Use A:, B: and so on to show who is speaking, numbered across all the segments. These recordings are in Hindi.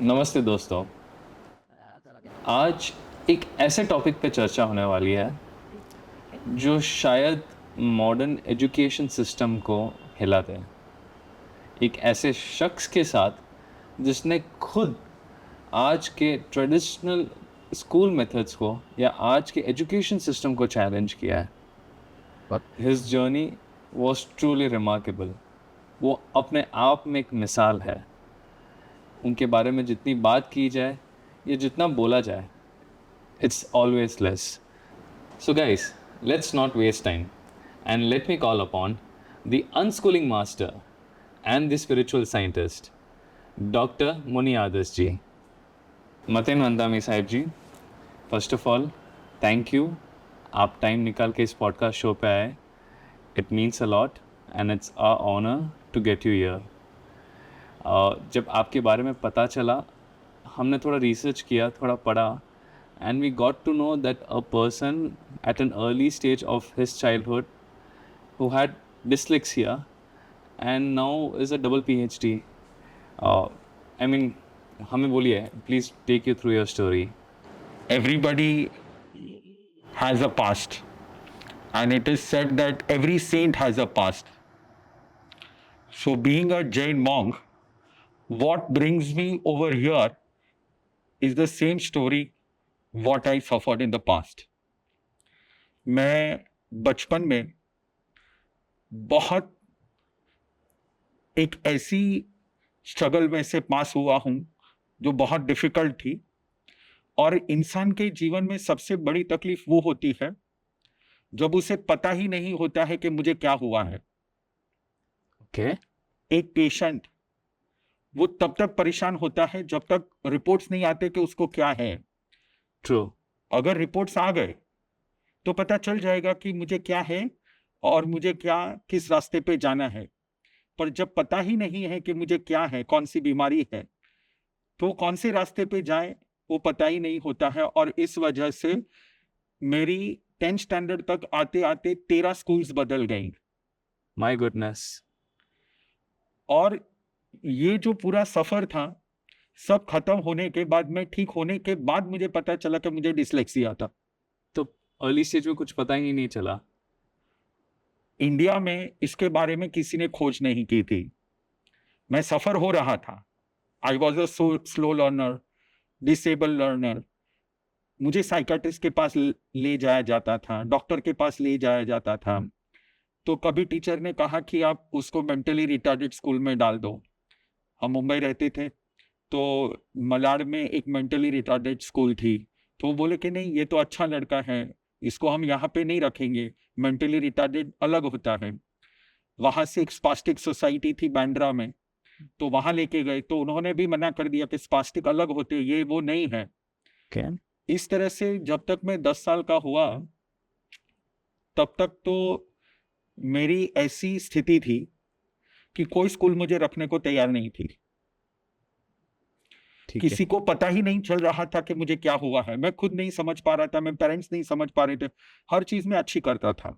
A: नमस्ते दोस्तों। आज एक ऐसे टॉपिक पे चर्चा होने वाली है जो शायद मॉडर्न एजुकेशन सिस्टम को हिला दे। एक ऐसे शख्स के साथ जिसने खुद आज के ट्रेडिशनल स्कूल मेथड्स को या आज के एजुकेशन सिस्टम को चैलेंज किया है।
B: But
A: his journey was truly remarkable. वो अपने आप में एक मिसाल है। उनके बारे में जितनी बात की जाए या जितना बोला जाए, it's always less. So, guys, let's not waste time and let me call upon the unschooling master and the spiritual scientist, Dr. Muni Adas ji. Matin Vandami Sahib ji, first of all thank you, आप टाइम निकाल के इस पॉडकास्ट शो पे आए। It means a lot and it's a honour to get you here. जब आपके बारे में पता चला, हमने थोड़ा रिसर्च किया, थोड़ा पढ़ा, and we got to know that a person at an early stage of his childhood who had dyslexia and now is a double PhD. I mean, हमें बोलिए, please take you through your story.
B: everybody has a past, and it is said that every saint has a past. So, being a Jain monk, what brings me over here is the same story what I suffered in the past. मैं बचपन में बहुत एक ऐसी स्ट्रगल में से पास हुआ हूँ जो बहुत डिफिकल्ट थी, और इंसान के जीवन में सबसे बड़ी तकलीफ वो होती है जब उसे पता ही नहीं होता है कि मुझे क्या हुआ है।
A: Okay.
B: एक पेशेंट वो तब तक परेशान होता है जब तक रिपोर्ट्स नहीं आते कि उसको क्या है।
A: True.
B: अगर रिपोर्ट्स आ गए तो पता चल जाएगा कि मुझे क्या है और मुझे क्या किस रास्ते पे जाना है। पर जब पता ही नहीं है कि मुझे क्या है, कौन सी बीमारी है, तो कौन से रास्ते पे जाए वो पता ही नहीं होता है। और इस वजह से मेरी 10th स्टैंडर्ड तक आते आते 13 स्कूल्स बदल गई।
A: My goodness.
B: और ये जो पूरा सफर था, सब खत्म होने के बाद, मैं ठीक होने के बाद मुझे पता चला कि मुझे डिसलेक्सिया था।
A: तो अर्ली स्टेज में कुछ पता ही नहीं चला।
B: इंडिया में इसके बारे में किसी ने खोज नहीं की थी। मैं सफर हो रहा था। I was a slow learner, disable learner. मुझे साइकाट्रिस्ट के पास ले जाया जाता था, डॉक्टर के पास ले जाया जाता था। तो कभी टीचर ने कहा कि आप उसको मेंटली रिटार्डेड स्कूल में डाल दो। हम मुंबई रहते थे, तो मलाड में एक मेंटली रिटार्डेड स्कूल थी। तो वो बोले कि नहीं, ये तो अच्छा लड़का है, इसको हम यहाँ पे नहीं रखेंगे, मेंटली रिटार्डेड अलग होता है। वहां से एक स्पास्टिक सोसाइटी थी बांद्रा में, तो वहां लेके गए, तो उन्होंने भी मना कर दिया कि स्पास्टिक अलग होते, ये वो नहीं है।
A: Okay.
B: इस तरह से जब तक मैं 10 साल का हुआ, तब तक तो मेरी ऐसी स्थिति थी कि कोई स्कूल मुझे रखने को तैयार नहीं थी।
A: ठीक है।
B: किसी को पता ही नहीं चल रहा था कि मुझे क्या हुआ है। मैं खुद नहीं समझ पा रहा था, मैं पेरेंट्स नहीं समझ पा रहे थे। हर चीज में अच्छी करता था,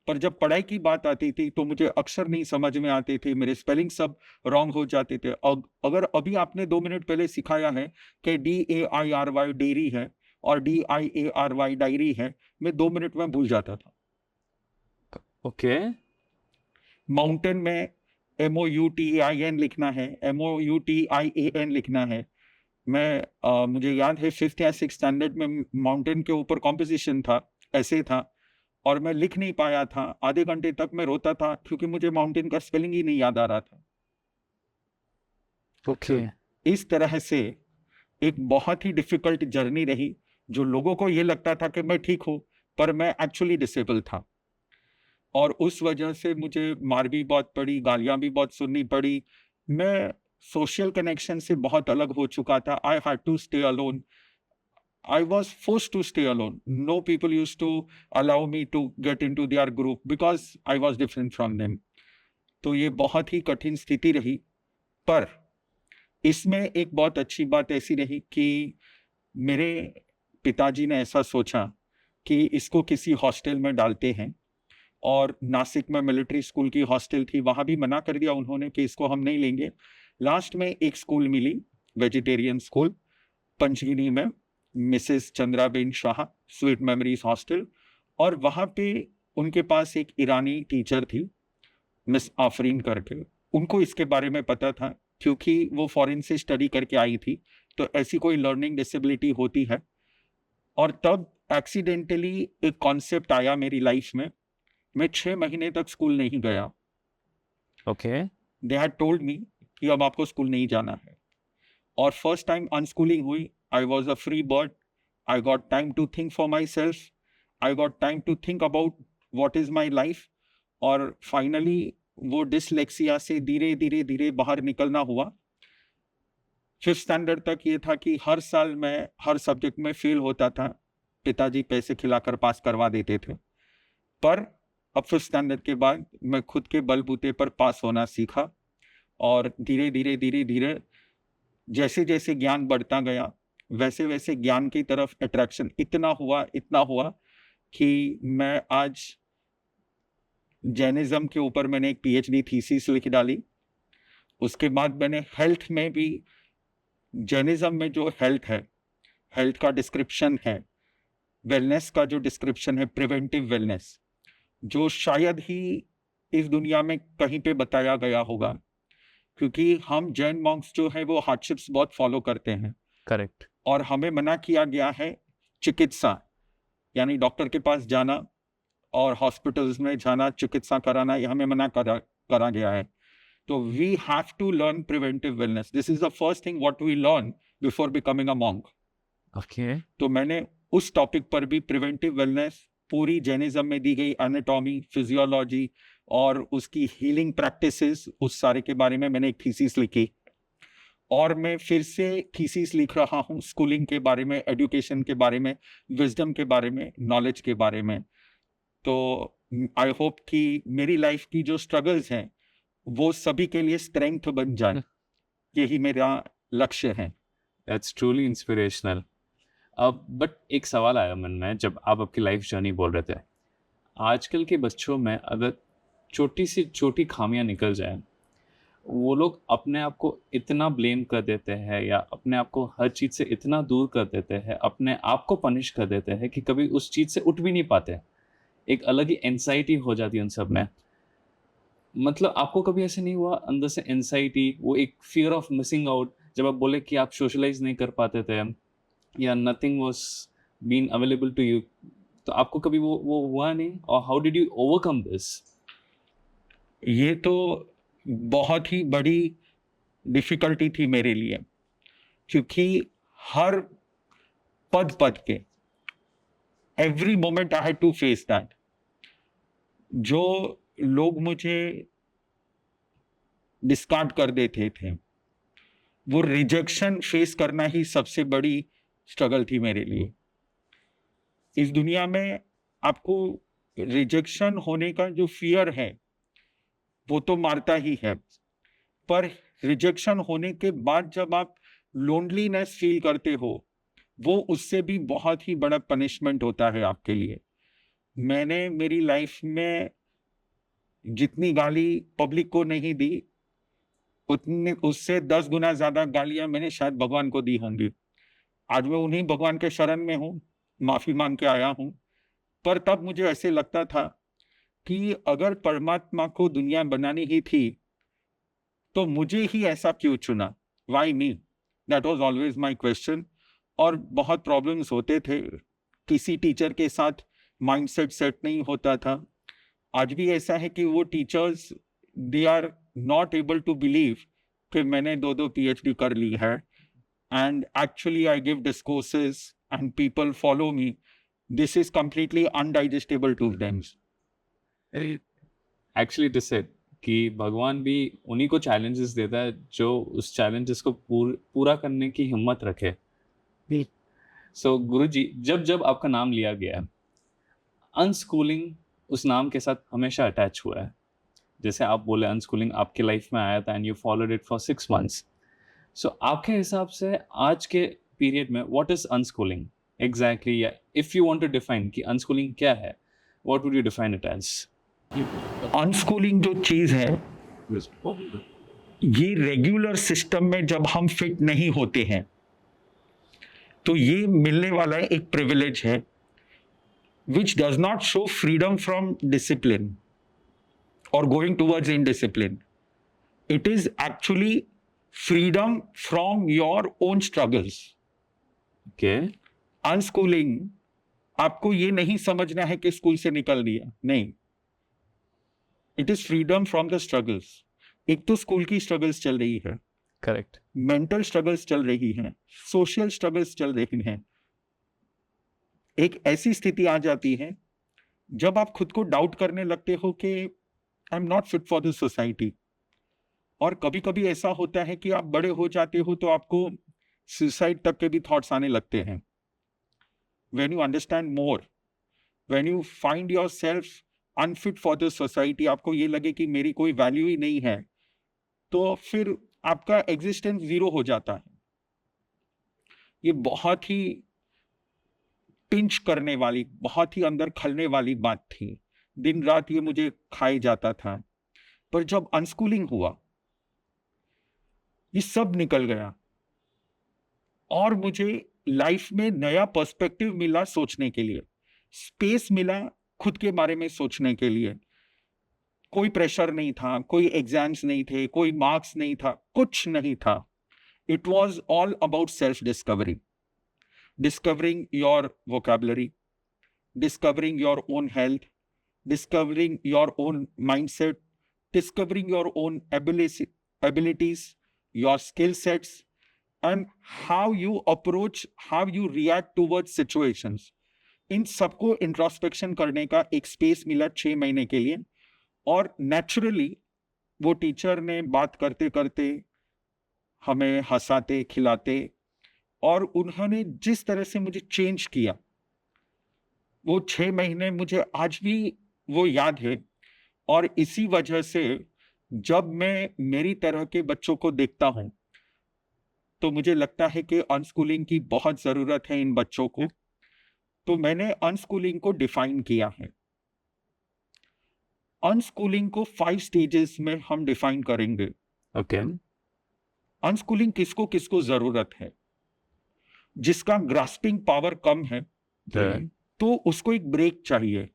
B: पर जब पढ़ाई की बात आती थी तो मुझे अक्षर नहीं समझ में आते थे, मेरे स्पेलिंग सब रॉन्ग हो जाते थे। अगर अभी आपने 2 मिनट पहले सिखाया है कि DAIRY डेयरी है और DIARY डायरी है, मैं 2 मिनट में भूल जाता था।
A: ओके।
B: माउंटेन में MOUTAIN लिखना है, MOUTIAN लिखना है। मुझे याद है 5th या 6th स्टैंडर्ड में माउंटेन के ऊपर कॉम्पोजिशन था, ऐसे था, और मैं लिख नहीं पाया था। आधे घंटे तक मैं रोता था क्योंकि मुझे माउंटेन का स्पेलिंग ही नहीं याद आ रहा था।
A: ओके।
B: इस तरह से एक बहुत ही डिफिकल्ट जर्नी रही, जो लोगों को ये लगता था कि मैं ठीक हूं, पर मैं एक्चुअली डिसेबल था। और उस वजह से मुझे मार भी बहुत पड़ी, गालियां भी बहुत सुननी पड़ी। मैं सोशल कनेक्शन से बहुत अलग हो चुका था। I had to stay alone. I was forced to stay alone. No people used to allow me to get into their group because I was different from them. तो ये बहुत ही कठिन स्थिति रही। पर इसमें एक बहुत अच्छी बात ऐसी रही कि मेरे पिताजी ने ऐसा सोचा कि इसको किसी हॉस्टल में डालते हैं। और नासिक में मिलिट्री स्कूल की हॉस्टल थी, वहां भी मना कर दिया उन्होंने कि इसको हम नहीं लेंगे। लास्ट में एक स्कूल मिली वेजिटेरियन स्कूल पंचगिनी में, Mrs Chandraben Shah sweet memories hostel. और वहाँ पे उनके पास एक ईरानी टीचर थी, मिस आफरीन करके। उनको इसके बारे में पता था क्योंकि वो फॉरेन से स्टडी करके आई थी, तो ऐसी कोई लर्निंग डिसेबिलिटी होती है। और तब एक्सीडेंटली एक कॉन्सेप्ट आया मेरी लाइफ में। मैं 6 महीने तक स्कूल नहीं गया।
A: Okay.
B: They had told me कि अब आपको स्कूल नहीं जाना है। और फर्स्ट टाइम अनस्कूलिंग हुई, I was a free bird. I got time to think for my self, I got time to think about what is my life. और फाइनली वो डिसलेक्सिया से धीरे धीरे धीरे बाहर निकलना हुआ। 5th स्टैंडर्ड तक ये था कि हर साल मैं हर सब्जेक्ट में फेल होता था, पिताजी पैसे खिलाकर पास करवा देते थे। पर अब 5th स्टैंडर्ड के बाद मैं खुद के बलबूते पर पास होना सीखा। और धीरे धीरे धीरे धीरे जैसे जैसे ज्ञान बढ़ता गया, वैसे वैसे ज्ञान की तरफ अट्रैक्शन इतना हुआ कि मैं आज जैनिज्म के ऊपर मैंने एक पीएचडी थीसिस लिख डाली। उसके बाद मैंने हेल्थ में भी, जैनिज्म में जो हेल्थ है, हेल्थ का डिस्क्रिप्शन है, वेलनेस का जो डिस्क्रिप्शन है, प्रिवेंटिव वेलनेस, जो शायद ही इस दुनिया में कहीं पे बताया गया होगा। क्योंकि हम जैन मॉन्क्स जो है वो हार्डशिप्स बहुत फॉलो करते हैं।
A: करेक्ट।
B: और हमें मना किया गया है चिकित्सा, यानी डॉक्टर के पास जाना और हॉस्पिटल्स में जाना, चिकित्सा कराना, ये हमें मना करा गया है। तो we have to learn preventive wellness. This is the first thing what we learn before becoming a monk.
A: Okay.
B: तो मैंने उस टॉपिक पर भी, प्रिवेंटिव वेलनेस पूरी जैनिज्म में दी गई एनाटॉमी, फिजियोलॉजी और उसकी हीलिंग प्रैक्टिसेस, उस सारे के बारे में मैंने एक थीसिस लिखी। और मैं फिर से थीसिस लिख रहा हूँ स्कूलिंग के बारे में, एजुकेशन के बारे में, विजडम के बारे में, नॉलेज के बारे में। तो आई होप कि मेरी लाइफ की जो स्ट्रगल्स हैं वो सभी के लिए स्ट्रेंथ बन जाए, यही मेरा लक्ष्य है।
A: That's truly inspirational. अब बट एक सवाल आया मन में जब आप आपकी लाइफ जर्नी बोल रहे थे। आजकल के बच्चों में अगर छोटी सी छोटी खामियां निकल जाए, वो लोग अपने आप को इतना ब्लेम कर देते हैं या अपने आप को हर चीज़ से इतना दूर कर देते हैं, अपने आप को पनिश कर देते हैं कि कभी उस चीज़ से उठ भी नहीं पाते। एक अलग ही एंजाइटी हो जाती है उन सब में। मतलब आपको कभी ऐसे नहीं हुआ अंदर से एंजाइटी, वो एक फियर ऑफ मिसिंग आउट, जब आप बोले कि आप सोशलाइज नहीं कर पाते थे या nothing was been available to you, तो आपको कभी वो हुआ नहीं? और how did you overcome this?
B: ये तो बहुत ही बड़ी डिफिकल्टी थी मेरे लिए, क्योंकि हर पद पद के, every moment I had to face that. जो लोग मुझे डिस्कार्ड कर देते थे, वो रिजेक्शन फेस करना ही सबसे बड़ी स्ट्रगल थी मेरे लिए। इस दुनिया में आपको रिजेक्शन होने का जो फियर है वो तो मारता ही है, पर रिजेक्शन होने के बाद जब आप लोनलीनेस फील करते हो, वो उससे भी बहुत ही बड़ा पनिशमेंट होता है आपके लिए। मैंने मेरी लाइफ में जितनी गाली पब्लिक को नहीं दी, उतनी उससे 10 गुना ज्यादा गालियां मैंने शायद भगवान को दी होंगी। आज मैं उन्हीं भगवान के शरण में हूँ, माफी मांग के आया हूँ। पर तब मुझे ऐसे लगता था कि अगर परमात्मा को दुनिया बनानी ही थी तो मुझे ही ऐसा क्यों चुना, why me? That was always my question. और बहुत प्रॉब्लम्स होते थे, किसी टीचर के साथ माइंडसेट सेट नहीं होता था। आज भी ऐसा है कि वो teachers, they are not able to believe कि मैंने 2 PhD कर ली है, and actually I give discourses and people follow me. This is completely undigestable to them.
A: Actually it is said कि भगवान भी उन्हीं को चैलेंजेस देता है जो उस चैलेंजेस को पूरा करने की हिम्मत रखे। सो गुरुजी, जब जब आपका नाम लिया गया है, अनस्कूलिंग उस नाम के साथ हमेशा अटैच हुआ है। जैसे आप बोले अनस्कूलिंग आपके लाइफ में आया था and you followed it for 6 months। So आपके हिसाब से आज के पीरियड में व्हाट इज अनस्कूलिंग एग्जैक्टली, या if you want to define कि अनस्कूलिंग क्या है, what would you define it as?
B: Unschooling जो चीज है ये रेगुलर सिस्टम में जब हम फिट नहीं होते हैं तो ये मिलने वाला एक प्रिविलेज है which does not show freedom from discipline or going towards indiscipline. It is actually freedom from your own struggles.
A: Okay
B: Unschooling आपको ये नहीं समझना है कि स्कूल से निकल दिया, नहीं. It is freedom from the struggles. एक तो स्कूल की स्ट्रगल्स चल रही है,
A: करेक्ट
B: मेंटल स्ट्रगल्स चल रही हैं, सोशल स्ट्रगल्स चल रही हैं. एक ऐसी स्थिति आ जाती है जब आप खुद को डाउट करने लगते हो कि आई am not fit for this society. और कभी कभी ऐसा होता है कि आप बड़े हो जाते हो तो आपको सुसाइड तक के भी थॉट्स आने लगते हैं. When you understand more, when you find your self unfit for this society, आपको ये लगे कि मेरी कोई वैल्यू ही नहीं है, तो फिर आपका एग्जिस्टेंस जीरो हो जाता है. ये बहुत ही पिंच करने वाली, बहुत ही अंदर खलने वाली बात थी. दिन रात ये मुझे खाए जाता था. पर जब अनस्कूलिंग हुआ, ये सब निकल गया और मुझे लाइफ में नया पर्सपेक्टिव मिला सोचने के लिए, स्पेस मिला खुद के बारे में सोचने के लिए. कोई प्रेशर नहीं था, कोई एग्जाम्स नहीं थे, कोई मार्क्स नहीं था, कुछ नहीं था. It was all about self discovery. Discovering your vocabulary, discovering your own health, discovering your own mindset, discovering your own abilities, your skill sets, and how you approach, how you react towards situations. इन सबको इंट्रोस्पेक्शन करने का एक स्पेस मिला 6 महीने के लिए. और नेचुरली वो टीचर ने बात करते करते हमें हंसाते खिलाते, और उन्होंने जिस तरह से मुझे चेंज किया, वो 6 महीने मुझे आज भी वो याद है. और इसी वजह से जब मैं मेरी तरह के बच्चों को देखता हूं तो मुझे लगता है कि अनस्कूलिंग की बहुत जरूरत है इन बच्चों को. तो मैंने अनस्कूलिंग को डिफाइन किया है. अनस्कूलिंग को 5 स्टेजेस में हम डिफाइन करेंगे.
A: ओके
B: अनस्कूलिंग किसको किसको जरूरत है? जिसका ग्रास्पिंग पावर कम है तो उसको एक ब्रेक चाहिए.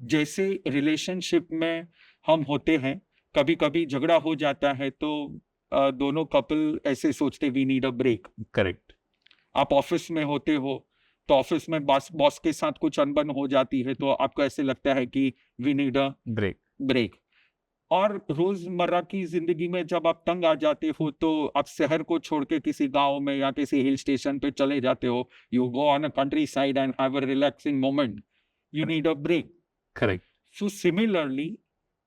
B: जैसे रिलेशनशिप में हम होते हैं, कभी कभी झगड़ा हो जाता है तो दोनों कपल ऐसे सोचते we need a break.
A: Correct
B: आप ऑफिस में होते हो तो ऑफिस में बॉस के साथ कुछ अनबन हो जाती है तो आपको ऐसे लगता है कि we need a
A: break
B: break. और रोजमर्रा की जिंदगी में जब आप तंग आ जाते हो तो आप शहर को छोड़ के किसी गांव में या किसी हिल स्टेशन पे चले जाते हो. You go on a countryside and have a relaxing moment. You need a break.
A: Correct
B: So similarly,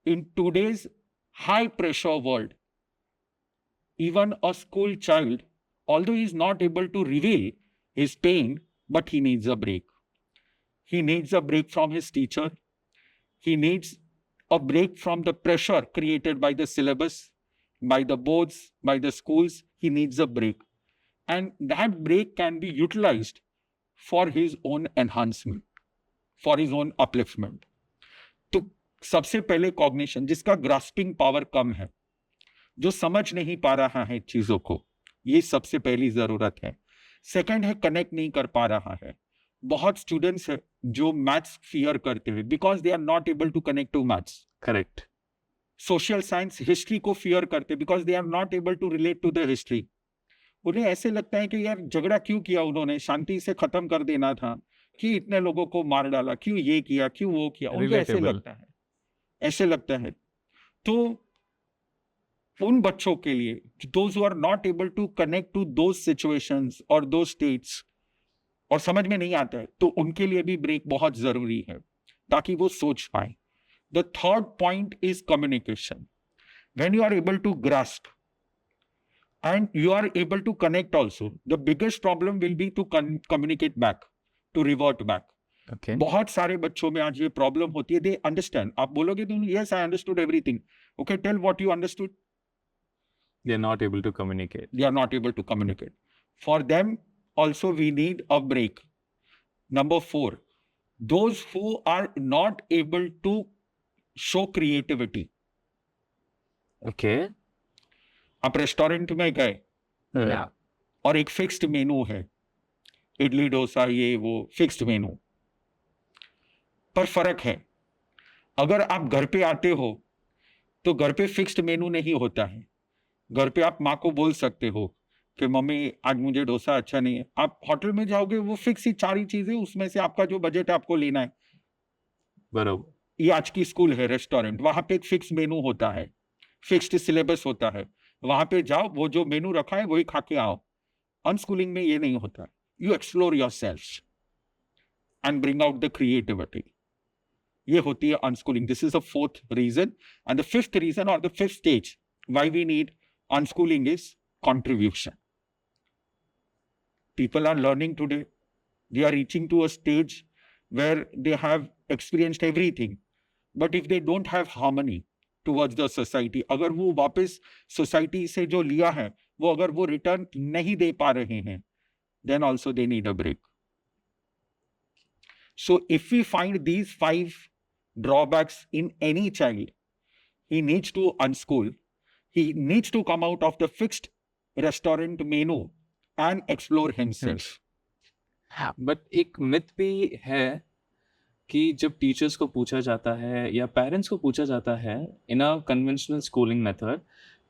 B: in today's high pressure world, even a school child, although he is not able to reveal his pain, but he needs a break. He needs a break from his teacher. He needs a break from the pressure created by the syllabus, by the boards, by the schools. He needs a break. And that break can be utilized for his own enhancement, for his own upliftment. तो सबसे पहले कॉग्निशन, जिसका ग्रास्पिंग पावर कम है, जो समझ नहीं पा रहा है चीजों को, ये सबसे पहली जरूरत है. सेकंड है कनेक्ट नहीं कर पा रहा है. बहुत स्टूडेंट्स है जो मैथ्स फियर करते हैं because they are not able to connect to maths.
A: Correct
B: social science history को फियर करते हैं because they are not able to relate to the history. उन्हें ऐसे लगता है कि यार झगड़ा क्यों किया, उन्होंने शांति से खत्म कर देना था, कि इतने लोगों को मार डाला, क्यों ये किया, क्यों वो किया. उनको ऐसे
A: Relatable.
B: लगता है, ऐसे लगता है. तो उन बच्चों के लिए, those who are not able to connect to those situations or those states, और समझ में नहीं आता है, तो उनके लिए भी ब्रेक बहुत जरूरी है ताकि वो सोच पाए. The third point is communication. When you are able to grasp and you are able to connect also, the biggest problem will be to communicate back, to revert back.
A: Okay
B: बहुत सारे बच्चों में आज ये प्रॉब्लम होती है. दे अंडरस्टैंड, आप बोलोगे तो yes I understood everything. Okay, tell what you understood.
A: They are not able to communicate.
B: They are not able to communicate. For them also we need a break. Number 4, those who are not able to show creativity.
A: Okay
B: आप रेस्टोरेंट में गए
A: Right.
B: और एक फिक्स्ड मेनू है, इडली डोसा ये वो फिक्स्ड मेनू, पर फर्क है। अगर आप घर पे आते हो तो घर पे फिक्स्ड मेनू नहीं होता है। घर पे आप माँ को बोल सकते हो कि मम्मी आज मुझे डोसा अच्छा नहीं है। आप होटल में जाओगे, वो फिक्स ही 4 ही चीजें, उसमें से आपका जो बजट है आपको लेना है।
A: बराबर।
B: ये आज की स्कूल है रेस्टोरेंट, वहां पे एक फिक्स मेनू होता है, फिक्स्ड सिलेबस होता है। वहां पे जाओ, वो जो मेनू रखा है वही खा के आओ। अनस्कूलिंग में ये नहीं होता। You explore yourself and bring out the creativity. ये होती है unschooling. This is the fourth reason. And the fifth reason और the fifth stage why we need unschooling is contribution. People are learning today. They are reaching to a stage where they have experienced everything. But if they don't have harmony towards the society, अगर वो वापस सोसाइटी से जो लिया है वो अगर वो रिटर्न नहीं दे पा रहे हैं, then also they need a break. So if we find these 5 drawbacks in any child, he needs to unschool. He needs to come out of the fixed restaurant menu and explore himself.
A: But एक मिथ भी है कि जब टीचर्स को पूछा जाता है या पेरेंट्स को पूछा जाता है इन अ कन्वेंशनल स्कूलिंग मेथड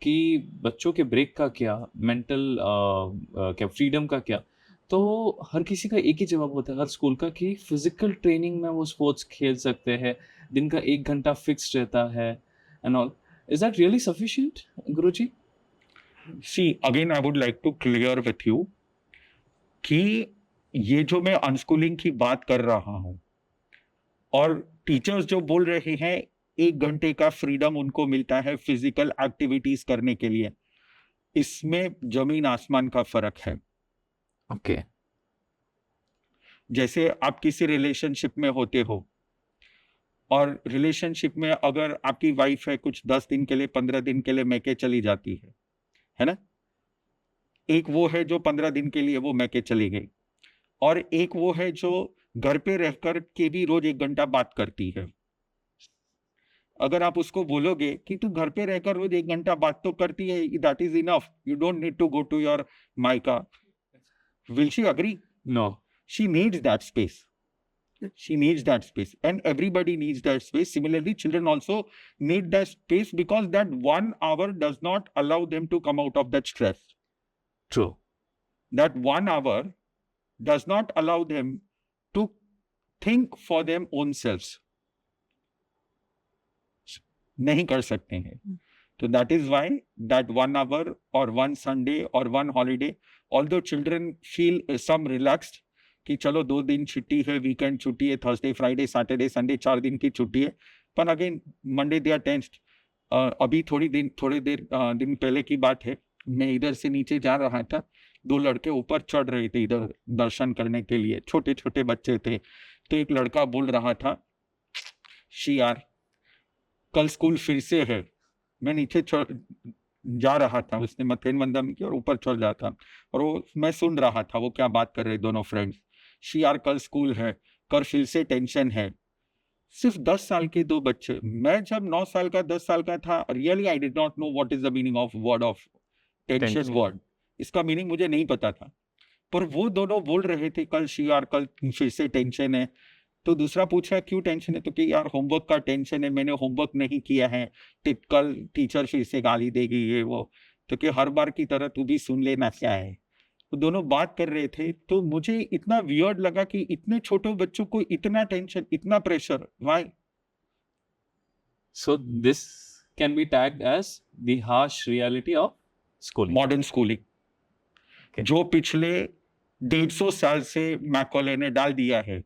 A: कि बच्चों के ब्रेक का क्या, मेंटल क्या, फ्रीडम का क्या, तो हर किसी का एक ही जवाब होता है हर स्कूल का कि फिजिकल ट्रेनिंग में वो स्पोर्ट्स खेल सकते हैं, दिन का 1 घंटा फिक्स रहता है and all. Is that really sufficient Guruji?
B: See, again, I would like to clear with you कि ये जो मैं अनस्कूलिंग की बात कर रहा हूं और टीचर्स जो बोल रहे हैं 1 घंटे का फ्रीडम उनको मिलता है फिजिकल एक्टिविटीज करने के लिए, इसमें जमीन आसमान का फर्क है।
A: ओके।
B: जैसे आप किसी रिलेशनशिप में होते हो और रिलेशनशिप में अगर आपकी वाइफ है, कुछ 10 दिन के लिए 15 दिन के लिए मैके चली जाती है ना? एक वो है जो 15 दिन के लिए वो मैके चली गई, और एक वो है जो घर पे रहकर के भी रोज 1 घंटा बात करती है। अगर आप उसको बोलोगे कि तू घर पे रहकर रोज 1 घंटा बात तो करती है, that is enough, you don't need to go to your मायका, will she agree?
A: No.
B: She needs that space. She needs that space, and everybody needs that space. Similarly, children also need that space because that 1 hour does not allow them to come out of that stress.
A: True.
B: That 1 hour does not allow them to think for them own selves. नहीं कर सकते हैं। So that is why that 1 hour or 1 Sunday or 1 holiday, although children feel some relaxed कि चलो 2 दिन छुट्टी है, वीकेंड छुट्टी है, थर्सडे फ्राइडे सैटरडे संडे 4 दिन की छुट्टी है, पर again Monday they are tensed. अभी थोड़ी देर दिन पहले की बात है, मैं इधर से नीचे जा रहा था, 2 लड़के ऊपर चढ़ रहे थे इधर दर्शन करने के लिए, छोटे छोटे बच्चे थे। तो एक लड़का बोल रहा था, शी यार कल स्कूल फिर से है। मैं नीचे जा रहा था, उसने मथेन वंदन की और ऊपर चढ़ रहा था, और वो मैं सुन रहा था वो क्या बात कर रहे दोनों फ्रेंड्स। शी यार कल स्कूल है, कल फिर से टेंशन है। सिर्फ 10 साल के 2 बच्चे। मैं जब 9 साल का 10 साल का था, really I did not know what is the meaning of word of tension word. इसका मीनिंग मुझे नहीं पता था, पर वो दोनों बोल रहे थे कल शी यार कल फिर से टेंशन है। तो दूसरा पूछा क्यों टेंशन है, तो कि यार होमवर्क का टेंशन है, मैंने होमवर्क नहीं किया है, कल टीचर फिर से गाली देगी ये वो। तो कि हर बार की तरह तू भी सुन लेना क्या है। तो दोनों बात कर रहे थे, तो मुझे इतना वियर्ड लगा कि इतने छोटे बच्चों को इतना टेंशन, इतना pressure, why?
A: So this can be tagged as the harsh reality of schooling.
B: Modern schooling,
A: Okay.
B: जो पिछले 150 साल से मैकॉले ने डाल दिया है,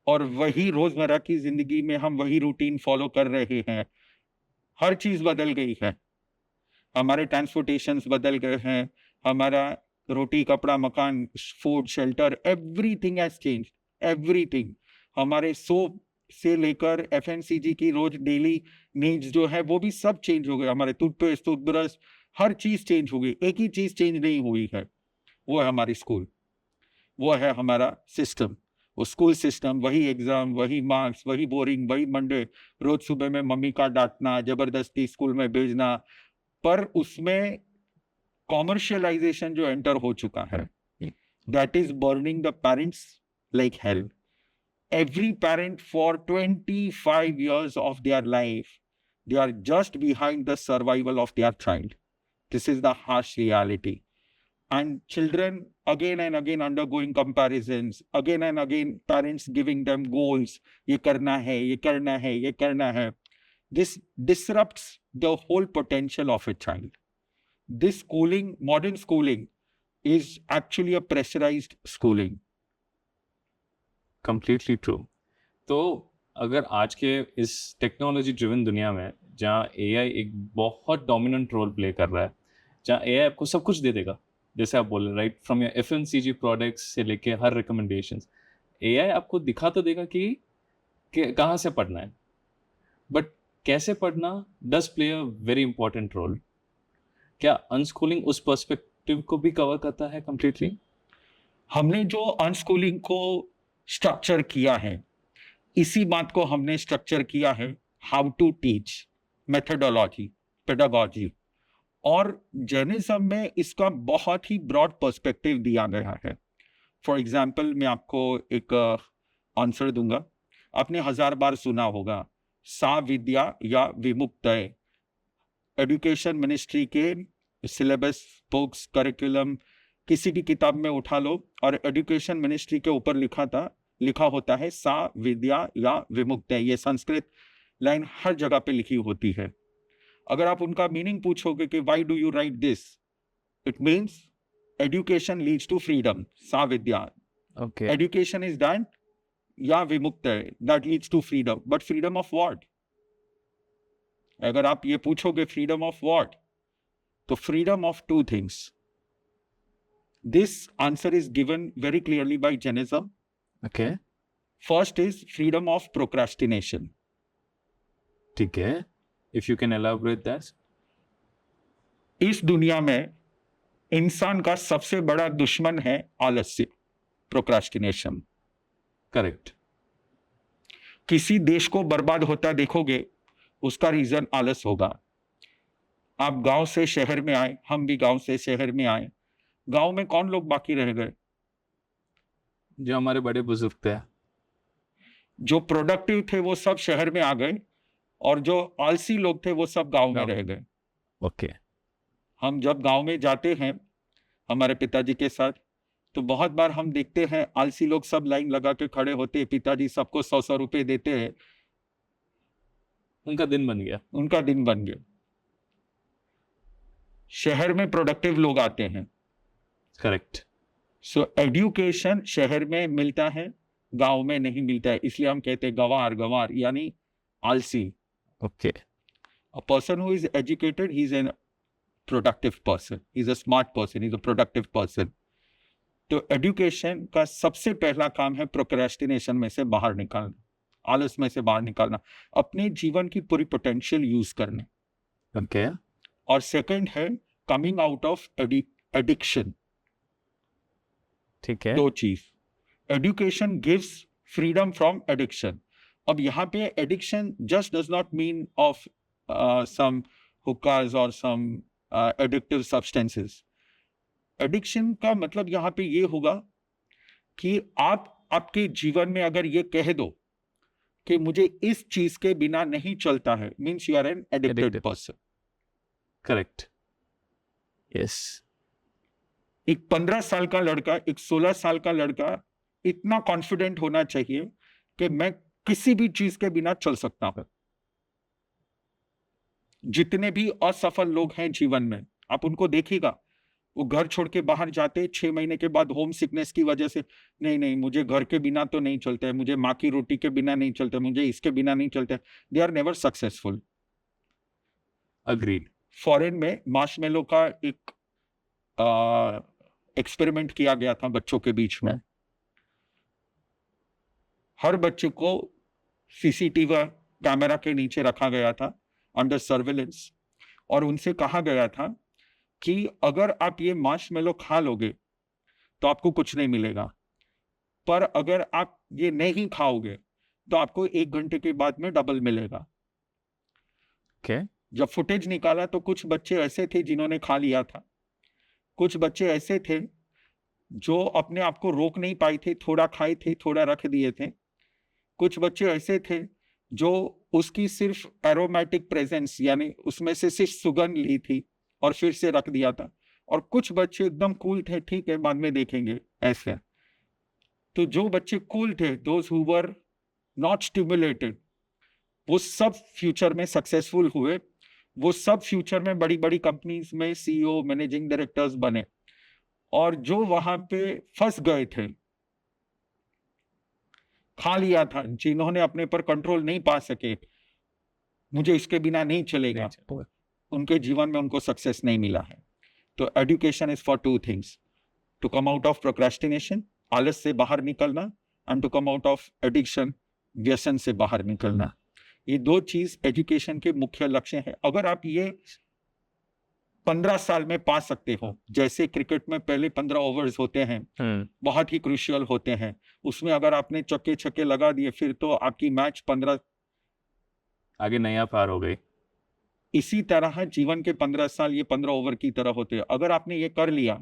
B: और वही रोजमर्रा की जिंदगी में हम वही रूटीन फॉलो कर रहे हैं। हर चीज बदल गई है, हमारे ट्रांसपोर्टेशंस बदल गए हैं, हमारा रोटी कपड़ा मकान food shelter everything has changed, everything. हमारे सोप से लेकर एफएमसीजी की रोज डेली नीड्स जो है वो भी सब चेंज हो गए। हमारे टूथपेस्ट टूथब्रश हर चीज चेंज हो गई, एक ही चीज चेंज नहीं हुई है, वो है हमारी स्कूल, वो है हमारा सिस्टम। वो स्कूल सिस्टम, वही एग्जाम, वही मार्क्स, वही बोरिंग, वही मंडे, रोज सुबह में मम्मी का डांटना, जबरदस्ती स्कूल में भेजना, पर उसमें कॉमर्शियलाइजेशन जो एंटर हो चुका है, that is burning the parents like hell. Every parent for 25 years of their life, they are just behind the survival of their child. This is the harsh reality. And children again and again undergoing comparisons, again and again parents giving them goals. ये करना है, ये करना है, ये करना है. This disrupts the whole potential of a child. This schooling, modern schooling, is actually a pressurized schooling.
A: Completely true. तो अगर आज के इस टेक्नोलॉजी ड्रिवन दुनिया में जहाँ एआई एक बहुत डोमिनेंट रोल प्ले कर रहा है, जहाँ एआई आपको सब कुछ दे देगा, जैसे आप बोल रहे हैं, right, from your FMCG products से लेके हर रिकमेंडेशंस, एआई आपको दिखा तो देगा कि कहाँ से पढ़ना है, बट कैसे पढ़ना does play a very important role. क्या अनस्कूलिंग उस पर्सपेक्टिव को भी कवर करता है कंप्लीटली?
B: हमने जो अनस्कूलिंग को स्ट्रक्चर किया है, इसी बात को हमने स्ट्रक्चर किया है how to teach, methodology, pedagogy. और जर्नलिज्म में इसका बहुत ही ब्रॉड पर्सपेक्टिव दिया गया है. फॉर एग्जाम्पल मैं आपको एक आंसर दूंगा. आपने 1000 बार सुना होगा सा विद्या या विमुक्तय. एजुकेशन मिनिस्ट्री के सिलेबस, बुक्स, करिकुलम किसी भी किताब में उठा लो और एजुकेशन मिनिस्ट्री के ऊपर लिखा होता है सा विद्या या विमुक्त है. ये संस्कृत लाइन हर जगह पे लिखी होती है. अगर आप उनका मीनिंग पूछोगे कि why do you write this, it means education leads to freedom. सा विद्या,
A: ओके,
B: एजुकेशन इज डन या विमुक्त है, that leads to freedom. But freedom of what? अगर आप ये पूछोगे फ्रीडम ऑफ व्हाट, तो freedom of two things. This answer is given very clearly by Jainism.
A: Okay,
B: First is freedom of procrastination.
A: ठीक है, if you can elaborate that.
B: इस दुनिया में इंसान का सबसे बड़ा दुश्मन है आलस्य, प्रोक्रास्टिनेशन.
A: करेक्ट.
B: किसी देश को बर्बाद होता देखोगे, उसका रीजन आलस होगा. आप गांव से शहर में आए, हम भी गांव से शहर में आए. गांव में कौन लोग बाकी रह गए?
A: जो हमारे बड़े बुजुर्ग थे.
B: जो प्रोडक्टिव थे वो सब शहर में आ गए, और जो आलसी लोग थे वो सब गांव में रह गए.
A: ओके.
B: हम जब गांव में जाते हैं हमारे पिताजी के साथ, तो बहुत बार हम देखते हैं आलसी लोग सब लाइन लगा के खड़े होते हैं. पिताजी सबको 100-100 रुपए देते हैं.
A: उनका दिन बन गया.
B: उनका दिन बन गया. शहर में प्रोडक्टिव लोग आते हैं.
A: करेक्ट.
B: सो एजुकेशन शहर में मिलता है, गांव में नहीं मिलता है. इसलिए हम कहते हैं गंवार, गंवार यानी आलसी.
A: Okay.
B: A person who is educated, he is a productive person. He is a smart person. He is a productive person. तो एजुकेशन का सबसे पहला काम है प्रोक्रेस्टिनेशन में से बाहर निकालना, आलस में से बाहर निकालना, अपने जीवन की पूरी पोटेंशियल यूज करना.
A: ओके.
B: और सेकंड है कमिंग आउट ऑफ एडिक्शन.
A: ठीक है.
B: दो चीज. Education gives freedom from addiction. अब यहाँ पे addiction just does not mean of some हुक्कास और सम एडिक्टिव सब्सटेंसेस. एडिक्शन का मतलब यहाँ पे ये होगा कि आप आपके जीवन में अगर ये कह दो कि मुझे इस चीज के बिना नहीं चलता है, means you are an addicted person.
A: Correct. Yes.
B: एक 15 साल का लड़का, एक 16 साल का लड़का इतना कॉन्फिडेंट होना चाहिए कि मैं किसी भी चीज के बिना चल सकता हूं. जितने भी असफल लोग हैं जीवन में, आप उनको देखिएगा, वो घर छोड़ के बाहर जाते 6 महीने के बाद होम सिकनेस की वजह से, नहीं नहीं मुझे घर के बिना तो नहीं चलता है, मुझे माँ की रोटी के बिना नहीं चलता, मुझे इसके बिना नहीं चलता है. They are never successful.
A: Agreed.
B: Foreign में मार्शमेलो का एक एक्सपेरिमेंट किया गया था बच्चों के बीच में. हर बच्चे को सीसीटीवी कैमरा के नीचे रखा गया था, अंडर सर्विलेंस, और उनसे कहा गया था कि अगर आप ये मार्शमेलो खा लोगे तो आपको कुछ नहीं मिलेगा, पर अगर आप ये नहीं खाओगे तो आपको 1 घंटे के बाद में डबल मिलेगा.
A: ओके.
B: जब फुटेज निकाला तो कुछ बच्चे ऐसे थे जिन्होंने खा लिया था, कुछ बच्चे ऐसे थे जो अपने आप को रोक नहीं पाए थे, थोड़ा खाए थे, थोड़ा रख दिए थे। कुछ बच्चे ऐसे थे जो उसकी सिर्फ एरोमेटिक प्रेजेंस यानी उसमें से सिर्फ सुगंध ली थी और फिर से रख दिया था। और कुछ बच्चे एकदम कूल थे, ठीक है बाद में देखेंगे ऐसे। तो जो बच्चे कूल थे, those who were not stimulated, वो सब फ्यूचर में सक्सेसफुल हुए। वो सब फ्यूचर में बड़ी बड़ी कंपनीज में सीईओ, मैनेजिंग डायरेक्टर्स बने। और जो वहां पे फंस गए थे, खा लिया था, जिन्होंने अपने पर कंट्रोल नहीं पा सके, मुझे इसके बिना नहीं चलेगा, उनके जीवन में उनको सक्सेस नहीं मिला है। तो education is for two things, to come out of procrastination, आलस से बाहर निकलना, and to come out of addiction, व्यसन से बाहर निकलना। ये दो चीज एजुकेशन के मुख्य लक्ष्य है। अगर आप ये 15 साल में पा सकते हो, जैसे क्रिकेट में पहले 15 ओवर्स होते हैं, बहुत ही क्रूशियल होते हैं, उसमें अगर आपने चक्के छक्के लगा दिए फिर तो आपकी मैच 15
A: आगे नया पार हो गई।
B: इसी तरह जीवन के 15 साल ये 15 ओवर की तरह होते हैं। अगर आपने ये कर लिया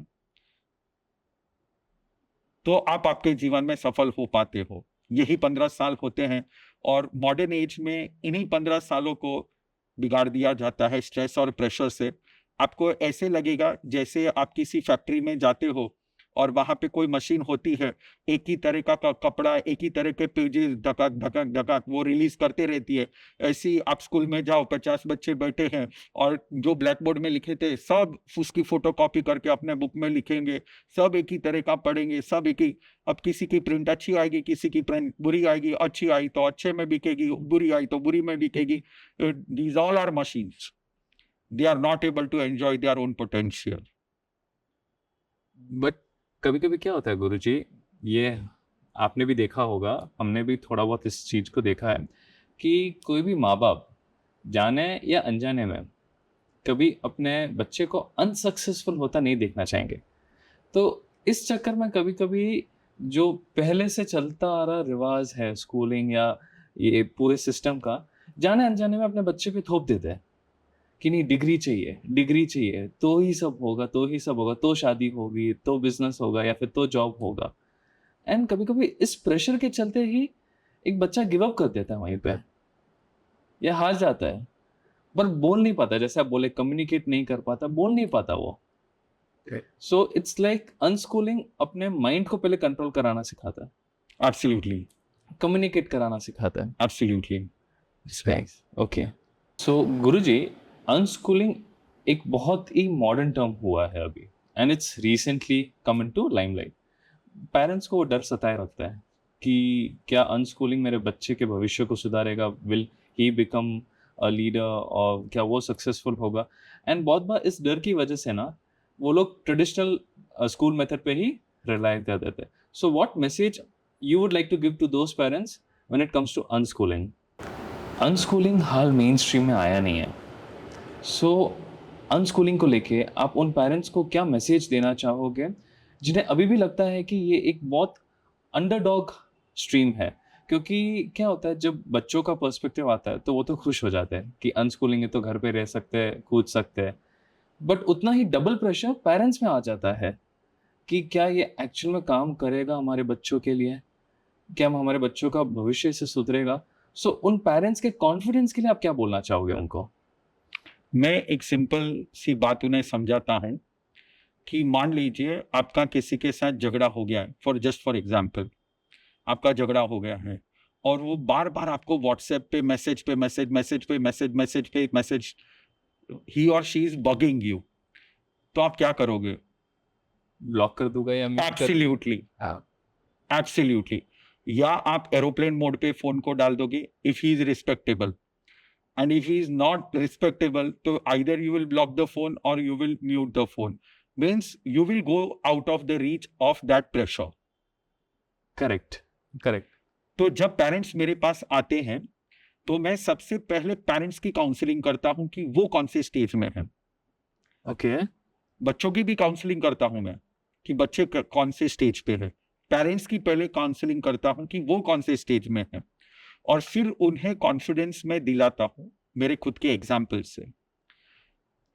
B: तो आप आपके जीवन में सफल हो पाते हो। यही 15 साल होते हैं और मॉडर्न एज में इन्हीं 15 सालों को बिगाड़ दिया जाता है स्ट्रेस और प्रेशर से। आपको ऐसे लगेगा जैसे आप किसी फैक्ट्री में जाते हो और वहां पे कोई मशीन होती है, एक ही तरह का कपड़ा, एक ही तरह के पेजेस धकक धकक धकक वो रिलीज करते रहती है। ऐसे ही आप स्कूल में जाओ, 50 बच्चे बैठे हैं और जो ब्लैक बोर्ड में लिखे थे सब उसकी फोटो कॉपी करके अपने बुक में लिखेंगे, सब एक ही तरह का पढ़ेंगे, सब एक ही। अब किसी की प्रिंट अच्छी आएगी, किसी की प्रिंट बुरी आएगी, अच्छी आई तो अच्छे में बिकेगी, बुरी आई तो बुरी में बिकेगी। These all are machines, they are not able to enjoy their own potential.
A: But कभी कभी क्या होता है गुरुजी, ये आपने भी देखा होगा, हमने भी थोड़ा बहुत इस चीज़ को देखा है कि कोई भी माँ बाप जाने या अनजाने में कभी अपने बच्चे को अनसक्सेसफुल होता नहीं देखना चाहेंगे। तो इस चक्कर में कभी कभी जो पहले से चलता आ रहा रिवाज है स्कूलिंग या ये पूरे सिस्टम का, जाने अनजाने में अपने बच्चे पे थोप देते हैं कि नहीं डिग्री चाहिए, डिग्री चाहिए तो ही सब होगा, तो ही सब होगा, तो शादी होगी, तो बिजनेस होगा या फिर तो जॉब होगा। एंड कभी कभी इस प्रेशर के चलते ही एक बच्चा गिव अप कर देता है वहीं पे, या हार जाता है, पर बोल नहीं पाता, जैसे आप बोले कम्युनिकेट नहीं कर पाता, बोल नहीं पाता वो। सो इट्स लाइक अनस्कूलिंग अपने माइंड को पहले कंट्रोल कराना सिखाता है,
B: Absolutely,
A: कम्युनिकेट कराना सिखाता है।
B: absolutely.
A: ओके, सो गुरुजी, अनस्कूलिंग एक बहुत ही मॉडर्न टर्म हुआ है अभी, and it's recently come into limelight. Parents को वो डर सताए रखता है कि क्या अनस्कूलिंग मेरे बच्चे के भविष्य को सुधारेगा, will he become a leader, और क्या वो सक्सेसफुल होगा। एंड बहुत बार इस डर की वजह से ना वो लोग ट्रेडिशनल स्कूल मेथड पे ही रिलाई कर देते हैं। So what message you would like to give to those parents when it comes to unschooling? Unschooling हाल मेन स्ट्रीम में आया नहीं है, सो अनस्कूलिंग को लेके आप उन पेरेंट्स को क्या मैसेज देना चाहोगे जिन्हें अभी भी लगता है कि ये एक बहुत अंडरडॉग स्ट्रीम है? क्योंकि क्या होता है, जब बच्चों का पर्सपेक्टिव आता है तो वो तो खुश हो जाते हैं कि अनस्कूलिंग है तो घर पे रह सकते हैं, कूद सकते हैं, बट उतना ही डबल प्रेशर पेरेंट्स में आ जाता है कि क्या ये एक्चुअल में काम करेगा हमारे बच्चों के लिए, क्या हमारे बच्चों का भविष्य से सुधरेगा? सो उन पेरेंट्स के कॉन्फिडेंस के लिए आप क्या बोलना चाहोगे उनको?
B: मैं एक सिंपल सी बात उन्हें समझाता हूँ कि मान लीजिए आपका किसी के साथ झगड़ा हो गया है, फॉर एग्जाम्पल आपका झगड़ा हो गया है और वो बार बार आपको व्हाट्सएप पे मैसेज, ही और शी इज बगिंग यू, तो आप क्या करोगे?
A: ब्लॉक कर दूंगा या म्यूट कर?
B: Absolutely, absolutely. या आप एरोप्लेन मोड पे फोन को डाल दोगे if he is respectable, and if he is not respectable, so either you will block the phone or you will mute the phone. Means you will go out of the reach of that pressure.
A: Correct, correct.
B: तो जब पेरेंट्स मेरे पास आते हैं तो मैं सबसे पहले पेरेंट्स की काउंसलिंग करता हूं कि वो कौन से स्टेज में है।
A: ओके,
B: बच्चों की भी काउंसलिंग करता हूं मैं कि बच्चे कौन से स्टेज पे है। पेरेंट्स की पहले काउंसलिंग करता हूं कि वो कौन से स्टेज में है और फिर उन्हें कॉन्फिडेंस में दिलाता हूं मेरे खुद के एग्जाम्पल से।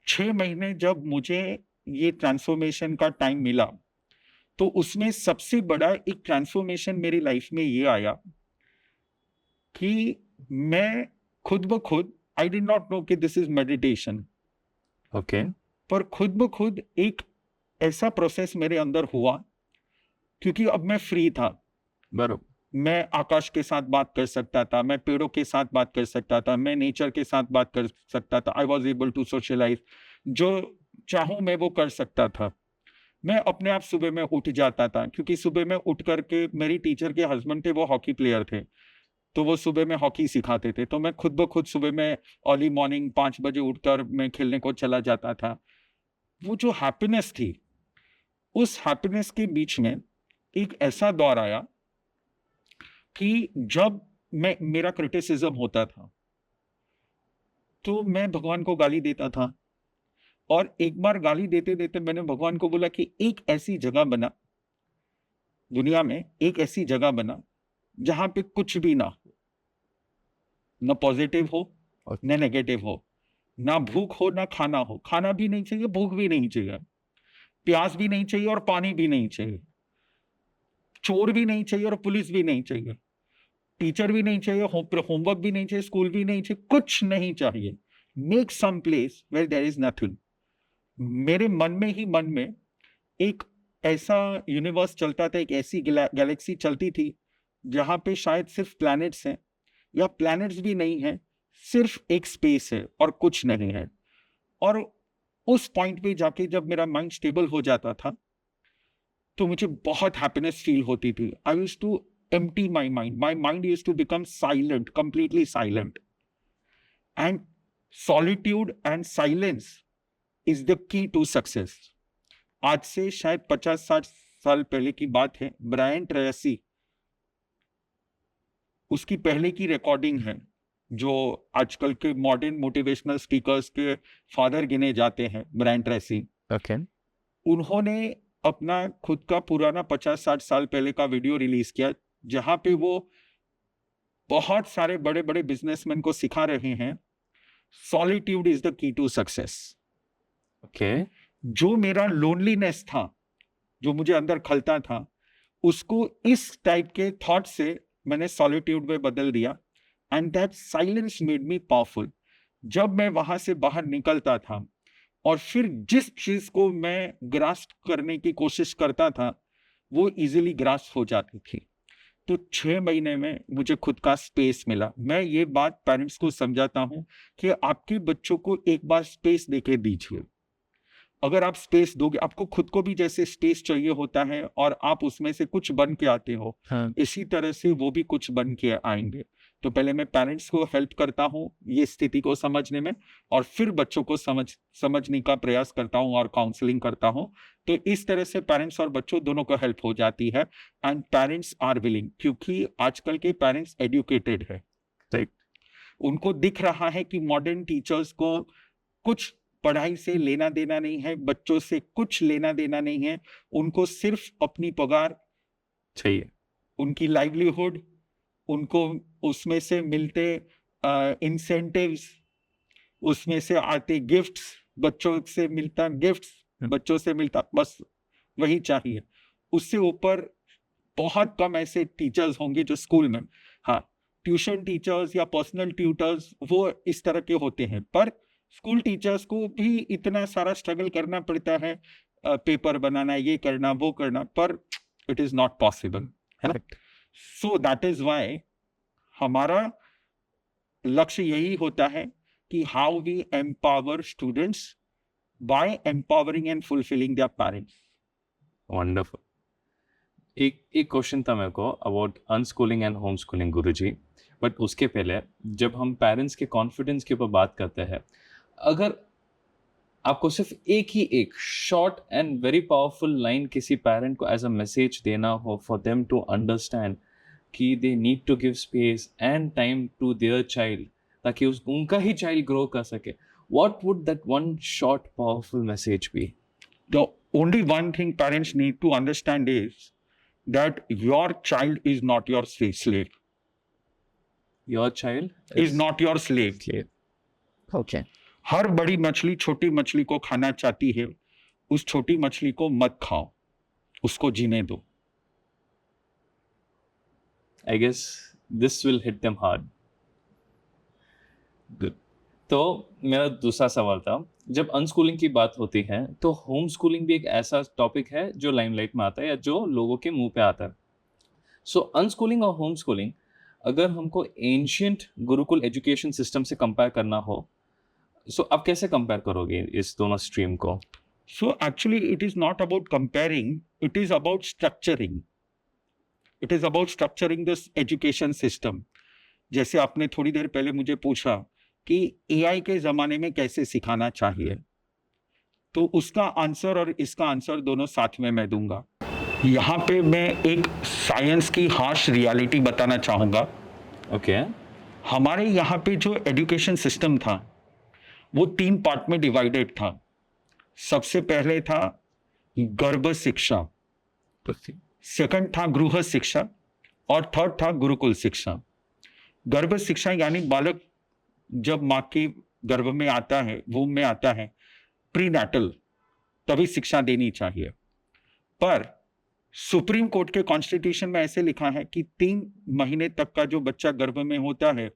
B: 6 महीने जब मुझे ये ट्रांसफॉर्मेशन का टाइम मिला, तो उसमें सबसे बड़ा एक ट्रांसफॉर्मेशन मेरी लाइफ में ये आया कि मैं खुद ब खुद, आई डिड नॉट नो कि दिस इज मेडिटेशन,
A: ओके।
B: पर खुद ब खुद एक ऐसा प्रोसेस मेरे अंदर हुआ, क्योंकि अब मैं फ्री था।
A: बरोबर।
B: मैं आकाश के साथ बात कर सकता था, मैं पेड़ों के साथ बात कर सकता था, मैं नेचर के साथ बात कर सकता था। I was able to socialize, जो चाहूं मैं वो कर सकता था। मैं अपने आप सुबह में उठ जाता था, क्योंकि सुबह में उठ करके मेरी टीचर के हस्बैंड थे, वो हॉकी प्लेयर थे, तो वो सुबह में हॉकी सिखाते थे, तो मैं खुद ब खुद सुबह में अर्ली मॉर्निंग 5 बजे उठकर मैं खेलने को चला जाता था। वो जो हैप्पीनेस थी, उस हैप्पीनेस के बीच में एक ऐसा दौर आया कि जब मेरा क्रिटिसिज्म होता था, तो मैं भगवान को गाली देता था। और एक बार गाली देते देते मैंने भगवान को बोला कि एक ऐसी जगह बना, दुनिया में एक ऐसी जगह बना जहां पे कुछ भी ना हो, न पॉजिटिव हो न नेगेटिव हो, ना भूख हो ना खाना हो, खाना भी नहीं चाहिए, भूख भी नहीं चाहिए, प्यास भी नहीं चाहिए और पानी भी नहीं चाहिए, चोर भी नहीं चाहिए और पुलिस भी नहीं चाहिए, टीचर भी नहीं चाहिए, होमवर्क भी नहीं चाहिए, स्कूल भी नहीं चाहिए, कुछ नहीं चाहिए। Make some place where there is nothing. मेरे मन में ही मन में एक ऐसा यूनिवर्स चलता था, एक ऐसी गैलेक्सी चलती थी जहां पे शायद सिर्फ प्लैनेट्स हैं, या प्लैनेट्स भी नहीं है, सिर्फ एक स्पेस है और कुछ नहीं है। और उस पॉइंट पे जाके जब मेरा माइंड स्टेबल हो जाता था, तो मुझे बहुत हैप्पीनेस फील होती थी। I used to empty my mind. My mind used to become silent, completely silent. And solitude and silence is the key to success. आज से शायद 50-60 साल पहले की बात है, ब्रायन ट्रेसी, उसकी पहले की रिकॉर्डिंग है, जो आजकल के मॉडर्न मोटिवेशनल स्पीकर्स के फादर गिने जाते हैं, ब्रायन ट्रेसी।
A: ओके।
B: उन्होंने अपना खुद का पुराना 50-60 साल पहले का वीडियो रिलीज किया, जहां पे वो बहुत सारे बड़े बड़े बिजनेसमैन को सिखा रहे हैं, solitude is the key to success.
A: Okay.
B: जो मेरा लोनलीनेस था, जो मुझे अंदर खलता था, उसको इस टाइप के थॉट से मैंने सॉलिट्यूड में बदल दिया, and that silence made me powerful. जब मैं वहां से बाहर निकलता था और फिर जिस चीज को मैं ग्रास्प करने की कोशिश करता था, वो इजीली ग्रास्प हो जाती थी। तो 6 महीने में मुझे खुद का स्पेस मिला। मैं ये बात पेरेंट्स को समझाता हूं कि आपके बच्चों को एक बार स्पेस देके दीजिए। अगर आप स्पेस दोगे, आपको खुद को भी जैसे स्पेस चाहिए होता है और आप उसमें से कुछ बन के आते हो,
A: हाँ।
B: इसी तरह से वो भी कुछ बन के आएंगे। तो पहले मैं पेरेंट्स को हेल्प करता हूँ ये स्थिति को समझने में, और फिर बच्चों को समझने का प्रयास करता हूँ और काउंसलिंग करता हूँ। तो इस तरह से पेरेंट्स और बच्चों दोनों को हेल्प हो जाती है, एंड पेरेंट्स आर विलिंग, क्योंकि आजकल के पेरेंट्स एजुकेटेड है।
A: राइट।
B: उनको दिख रहा है कि मॉडर्न टीचर्स को कुछ पढ़ाई से लेना देना नहीं है, बच्चों से कुछ लेना देना नहीं है, उनको सिर्फ अपनी पगार
A: चाहिए।
B: उनकी लाइवलीहुड, उनको उसमें से मिलते इंसेंटिव्स, उसमें से आते गिफ्ट्स, बच्चों से मिलता गिफ्ट्स, बच्चों से मिलता, बस वही चाहिए। उससे ऊपर बहुत कम ऐसे टीचर्स होंगे जो स्कूल में, हाँ, ट्यूशन टीचर्स या पर्सनल ट्यूटर्स वो इस तरह के होते हैं, पर स्कूल टीचर्स को भी इतना सारा स्ट्रगल करना पड़ता है, पेपर बनाना, ये करना वो करना, पर इट इज नॉट पॉसिबल, है ना। सो दैट इज वाई हमारा लक्ष्य यही होता है कि how we empower students by empowering and fulfilling their parents.
A: Wonderful. एक एक क्वेश्चन था मेरे को about unschooling and home schooling Guruji, but उसके पहले जब हम पेरेंट्स के कॉन्फिडेंस के ऊपर बात करते हैं, अगर आपको सिर्फ एक short and very powerful line किसी पेरेंट को एज अ मैसेज देना हो फॉर देम टू अंडरस्टैंड कि they need to give space and time to their child, ताकि उनका ही चाइल्ड ग्रो कर सके, what would that one short powerful message be?
B: The only one thing parents need to understand is that your child is not your slave.
A: Your child
B: Is not your slave.
A: slave. Okay.
B: हर बड़ी मछली छोटी मछली को खाना चाहती है, उस छोटी मछली को मत खाओ, उसको जीने दो।
A: I guess this will hit them hard. Good. तो मेरा दूसरा सवाल था, जब अनस्कूलिंग की बात होती है तो होम स्कूलिंग भी एक ऐसा टॉपिक है जो लाइमलाइट में आता है या जो लोगों के मुंह पे आता है। सो अनस्कूलिंग और होम स्कूलिंग अगर हमको एंशियंट गुरुकुल एजुकेशन सिस्टम से कंपेयर करना हो, सो आप कैसे कंपेयर करोगे इस दोनों स्ट्रीम को?
B: So actually it is not about comparing, it is about structuring. It is about structuring this education system. जैसे आपने थोड़ी देर पहले मुझे पूछा कि एआई के ज़माने में कैसे सिखाना चाहिए, तो उसका आंसर और इसका आंसर दोनों साथ में मैं दूंगा। यहाँ पे मैं एक साइंस की हार्श रियलिटी बताना चाहूँगा।
A: ओके।
B: हमारे यहाँ पे जो एजुकेशन सिस्टम था वो 3 पार्ट में डिवाइडेड था। सबसे पहले था गर्भ शिक्षा, सेकंड था गृह शिक्षा और थर्ड था गुरुकुल शिक्षा। गर्भ शिक्षा यानी बालक जब माँ के गर्भ में आता है, वूम में आता है, प्रीनैटल, तभी शिक्षा देनी चाहिए। पर सुप्रीम कोर्ट के कॉन्स्टिट्यूशन में ऐसे लिखा है कि 3 महीने तक का जो बच्चा गर्भ में होता है,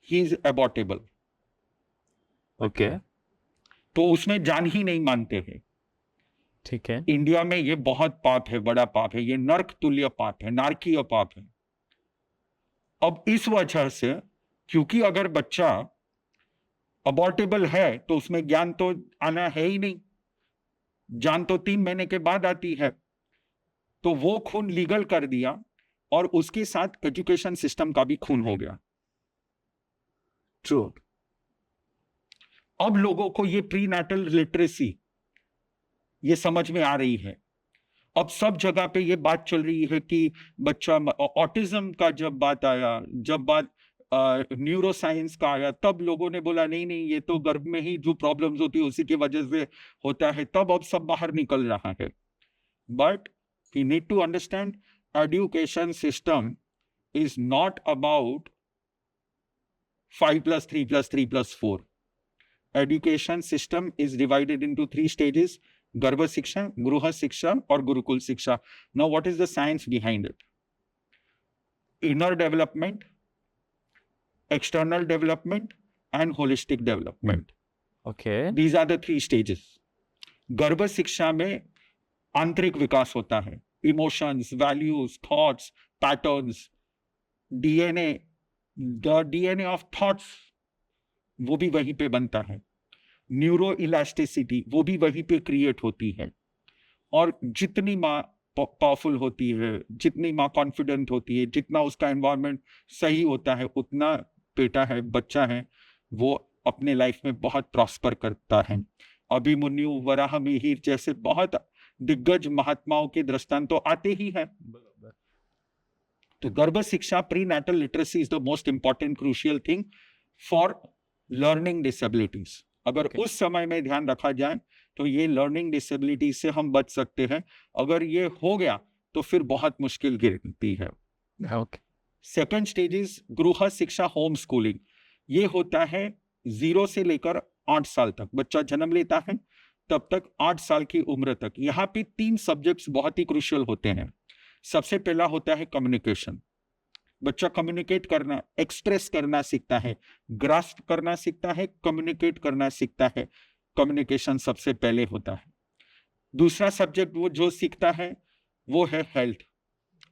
B: ही इज अबॉर्टेबल।
A: ओके।
B: तो उसमें जान ही नहीं मानते हैं।
A: ठीक है।
B: इंडिया में ये बहुत पाप है, बड़ा पाप है, ये नर्क तुल्य पाप है, नारकीय पाप है। अब इस वजह से, क्योंकि अगर बच्चा अबॉर्टेबल है तो उसमें ज्ञान तो आना है ही नहीं, जान तो 3 महीने के बाद आती है, तो वो खून लीगल कर दिया और उसके साथ एजुकेशन सिस्टम का भी खून हो गया।
A: ट्रू।
B: अब लोगों को ये प्रीनैटल लिटरेसी ये समझ में आ रही है। अब सब जगह पे ये बात चल रही है कि बच्चा, ऑटिज्म का जब बात आया, जब बात न्यूरो साइंस का आया, तब लोगों ने बोला नहीं नहीं, ये तो गर्भ में ही जो प्रॉब्लम्स होती है उसी की वजह से होता है। तब अब सब बाहर निकल रहा है। But we need to understand, education system is not about 5 + 3 + 3 + 4. Education system is divided into 3 stages: Garbha Shiksha, Gruha Shiksha और Gurukul Shiksha. Now what is the science behind it? Inner development, external development and holistic development.
A: Okay.
B: These are the 3 stages. गर्भ शिक्षा में आंतरिक विकास होता है, emotions, values, thoughts, patterns, DNA, the DNA of thoughts वो भी वहीं पे बनता है, न्यूरो इलास्टिसिटी वो भी वहीं पे क्रिएट होती है। और जितनी माँ पावरफुल होती है, जितनी माँ कॉन्फिडेंट होती है, जितना उसका एनवायरनमेंट सही होता है, उतना बेटा है, बच्चा है, वो अपने लाइफ में बहुत प्रॉस्पर करता है। अभिमन्यु, वराह मिहिर जैसे बहुत दिग्गज महात्माओं के दृष्टांत तो आते ही हैं। तो गर्भ शिक्षा, prenatal literacy is the most important crucial thing for learning disabilities. अगर उस समय में ध्यान रखा जाए तो ये लर्निंग डिसेबिलिटी से हम बच सकते हैं। अगर ये हो गया तो फिर बहुत मुश्किल गिरती है।
A: ओके।
B: सेकंड स्टेज इज गृह शिक्षा, होम स्कूलिंग। ये होता है 0 से लेकर 8 साल तक। बच्चा जन्म लेता है तब तक 8 साल की उम्र तक। यहाँ पे 3 सब्जेक्ट्स बहुत ही क्रूशियल होते हैं। सबसे पहला होता है कम्युनिकेशन। बच्चा कम्युनिकेट करना, एक्सप्रेस करना सीखता है, ग्रास्प करना सीखता है, कम्युनिकेट करना सीखता है। कम्युनिकेशन सबसे पहले होता है। दूसरा सब्जेक्ट वो जो सीखता है वो है हेल्थ।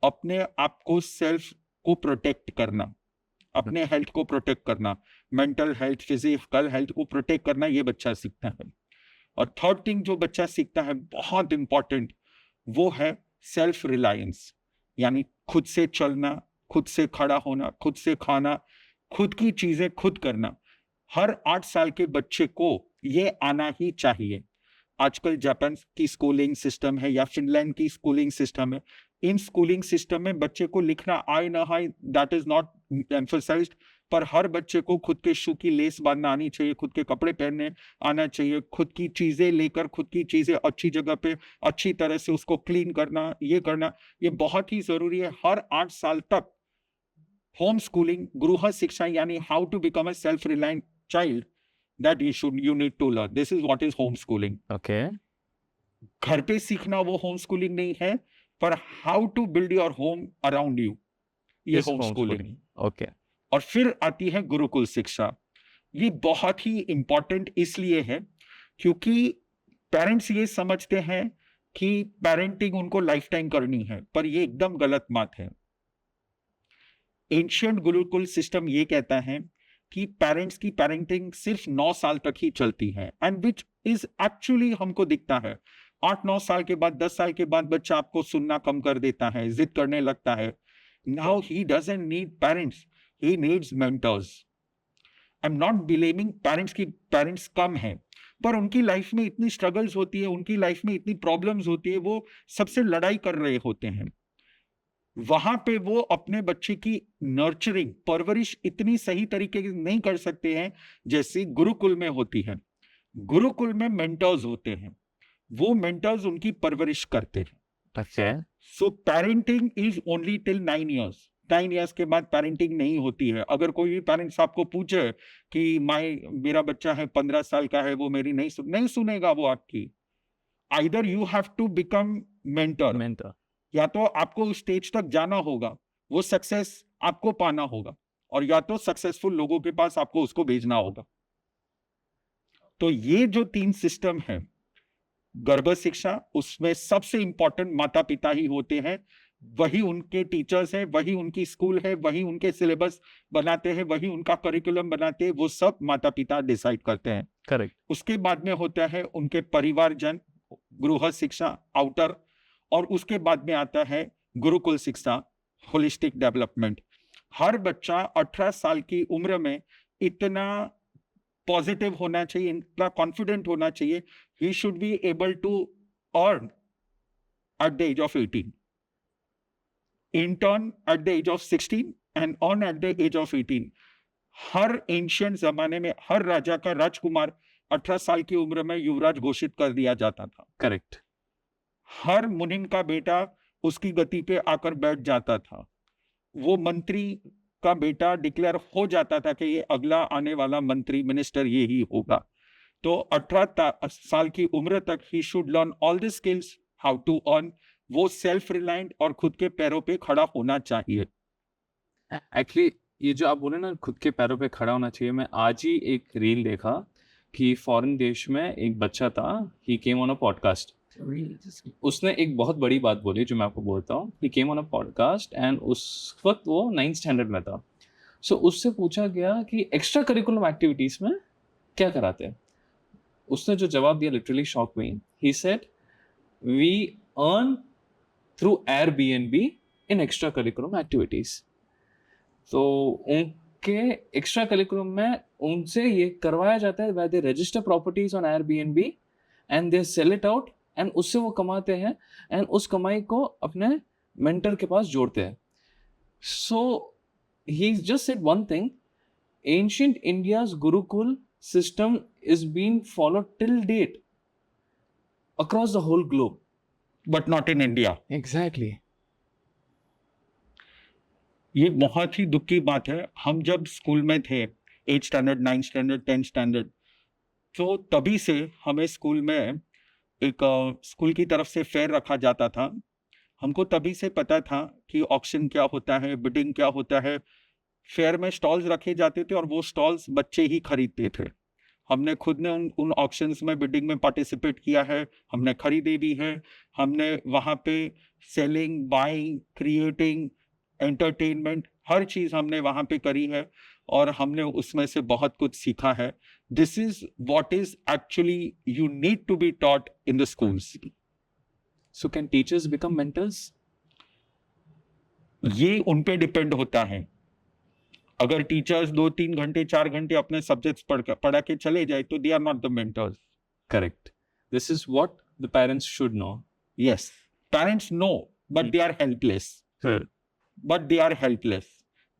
B: अपने आप को, सेल्फ को प्रोटेक्ट करना, अपने हेल्थ को प्रोटेक्ट करना, मेंटल हेल्थ, फिजिकल हेल्थ को प्रोटेक्ट करना, ये बच्चा सीखता है। और थर्ड थिंग जो बच्चा सीखता है बहुत इंपॉर्टेंट, वो है सेल्फ रिलायंस, यानी खुद से चलना, खुद से खड़ा होना, खुद से खाना, खुद की चीजें खुद करना। हर 8 साल के बच्चे को ये आना ही चाहिए। आजकल जापान की स्कूलिंग सिस्टम है या फिनलैंड की स्कूलिंग सिस्टम है, इन स्कूलिंग सिस्टम में बच्चे को लिखना आए ना आए दैट इज नॉट एम्फसाइज्ड, पर हर बच्चे को खुद के शू की लेस बांधना आनी चाहिए, खुद के कपड़े पहनने आना चाहिए, खुद की चीजें लेकर, खुद की चीजें अच्छी जगह पे अच्छी तरह से उसको क्लीन करना, ये करना, ये बहुत ही जरूरी है। हर 8 साल तक होम स्कूलिंग, गृह शिक्षा, यानी how to become a self reliant child, that you need to learn. This is what is homeschooling.
A: Okay.
B: घर पे सीखना वो होम स्कूलिंग नहीं है, पर how to build your home around you, ये
A: इस
B: होम स्कूलिंग।
A: homeschooling, okay.
B: और फिर आती है गुरुकुल शिक्षा। ये बहुत ही इंपॉर्टेंट इसलिए है क्योंकि पेरेंट्स ये समझते हैं कि पेरेंटिंग उनको लाइफ टाइम करनी है, पर ये एकदम गलत बात है। एंशियंट गुरुकुल सिस्टम ये कहता है कि पेरेंट्स की पेरेंटिंग सिर्फ 9 साल तक ही चलती है, एंड विच इज एक्चुअली हमको दिखता है 8-9 साल के बाद, 10 साल के बाद बच्चा आपको सुनना कम कर देता है, जिद करने लगता है। Now he doesn't need parents, he needs mentors. I am not blaming parents की पेरेंट्स कम हैं, पर उनकी लाइफ में इतनी स्ट्रगल्स होती है, उनकी लाइफ में इतनी प्रॉब्लम्स होती है, वो सबसे लड़ाई कर रहे होते हैं। वहां पे वो अपने बच्चे की नर्चरिंग, परवरिश इतनी सही तरीके से नहीं कर सकते हैं जैसे गुरुकुल में होती है। गुरुकुल में मेंटर्स होते हैं, वो मेंटर्स उनकी परवरिश करते हैं।
A: अच्छा।
B: So parenting is only till 9 years। 9 years के बाद पेरेंटिंग नहीं होती है। अगर कोई भी पेरेंट्स आपको पूछे कि मेरा बच्चा है 15 साल का है, वो मेरी नहीं सुनेगा वो आपकी। Either you have to become mentor,
A: mentor.
B: या तो आपको उस स्टेज तक जाना होगा, वो सक्सेस आपको पाना होगा, और या तो सक्सेसफुल लोगों के पास आपको उसको भेजना होगा। तो ये जो 3 सिस्टम है, गर्भ शिक्षा, उसमें सबसे इंपॉर्टेंट माता पिता ही होते हैं। वही उनके टीचर्स हैं, वही उनकी स्कूल है, वही उनके सिलेबस बनाते हैं, वही उनका करिकुलम बनाते हैं, वो सब माता पिता डिसाइड करते हैं।
A: करेक्ट।
B: उसके बाद में होता है उनके परिवारजन, गृह शिक्षा, आउटर, और उसके बाद में आता है गुरुकुल शिक्षा, होलिस्टिक डेवलपमेंट। हर बच्चा 18 साल की उम्र में इतना पॉजिटिव होना चाहिए, इतना कॉन्फिडेंट होना चाहिए, he should be able to earn at the age of 18, intern at the age of 16 and earn at the age of 18। Her ancient जमाने में हर राजा का राजकुमार 18 साल की उम्र में युवराज घोषित कर दिया जाता था।
A: करेक्ट।
B: हर मुनिम का बेटा उसकी गति पे आकर बैठ जाता था। वो मंत्री का बेटा डिक्लेयर हो जाता था कि ये अगला आने वाला मंत्री, मिनिस्टर ये ही होगा। तो 18 साल की उम्र तक ही should learn all the skills, how to earn. वो सेल्फ रिलायंट और खुद के पैरों पे खड़ा होना चाहिए।
A: एक्चुअली ये जो आप बोले ना, खुद के पैरों पे खड़ा होना चाहिए, मैं आज ही एक रील देखा कि फॉरेन देश में एक बच्चा था, ही केम ऑन अ पॉडकास्ट। उसने एक बहुत बड़ी बात बोली जो मैं आपको बोलता हूँ। He came on a podcast and उस वक्त वो 9th स्टैंडर्ड में था। सो उससे पूछा गया कि एक्स्ट्रा करिकुलम एक्टिविटीज में क्या कराते हैं। उसने जो जवाब दिया literally shock me. He said we earn through Airbnb in extra curriculum activities. तो उनके एक्स्ट्रा करिकुलम में उनसे ये करवाया जाता है, where they register properties on Airbnb and they sell it out, and उससे वो कमाते हैं and उस कमाई को अपने मेंटर के पास जोड़ते हैं। So he just said one thing: ancient India's Gurukul system is being followed till date across the whole globe.
B: But not in India.
A: Exactly.
B: ये बहुत ही दुख की बात है। हम जब स्कूल में थे, 8th standard, 9th standard, 10th standard, तो तभी से हमें स्कूल में एक स्कूल की तरफ से फेयर रखा जाता था। हमको तभी से पता था कि ऑक्शन क्या होता है, बिडिंग क्या होता है। फेयर में स्टॉल्स रखे जाते थे और वो स्टॉल्स बच्चे ही खरीदते थे। हमने खुद ने उन ऑक्शंस में, बिडिंग में पार्टिसिपेट किया है, हमने खरीदे भी है। हमने वहाँ पे सेलिंग, बाइंग, क्रिएटिंग, एंटरटेनमेंट, हर चीज़ हमने वहाँ पे करी है, और हमने उसमें से बहुत कुछ सीखा है। This is what is actually you need to be taught in the schools.
A: So can teachers become mentors?
B: ये उन पे डिपेंड होता है। अगर टीचर्स 2-3 घंटे, 4 घंटे अपने सब्जेक्ट्स पढ़ा के चले जाए तो they are not the mentors.
A: Correct. This is what the parents should know.
B: Yes, parents know, but they are helpless. But they are helpless.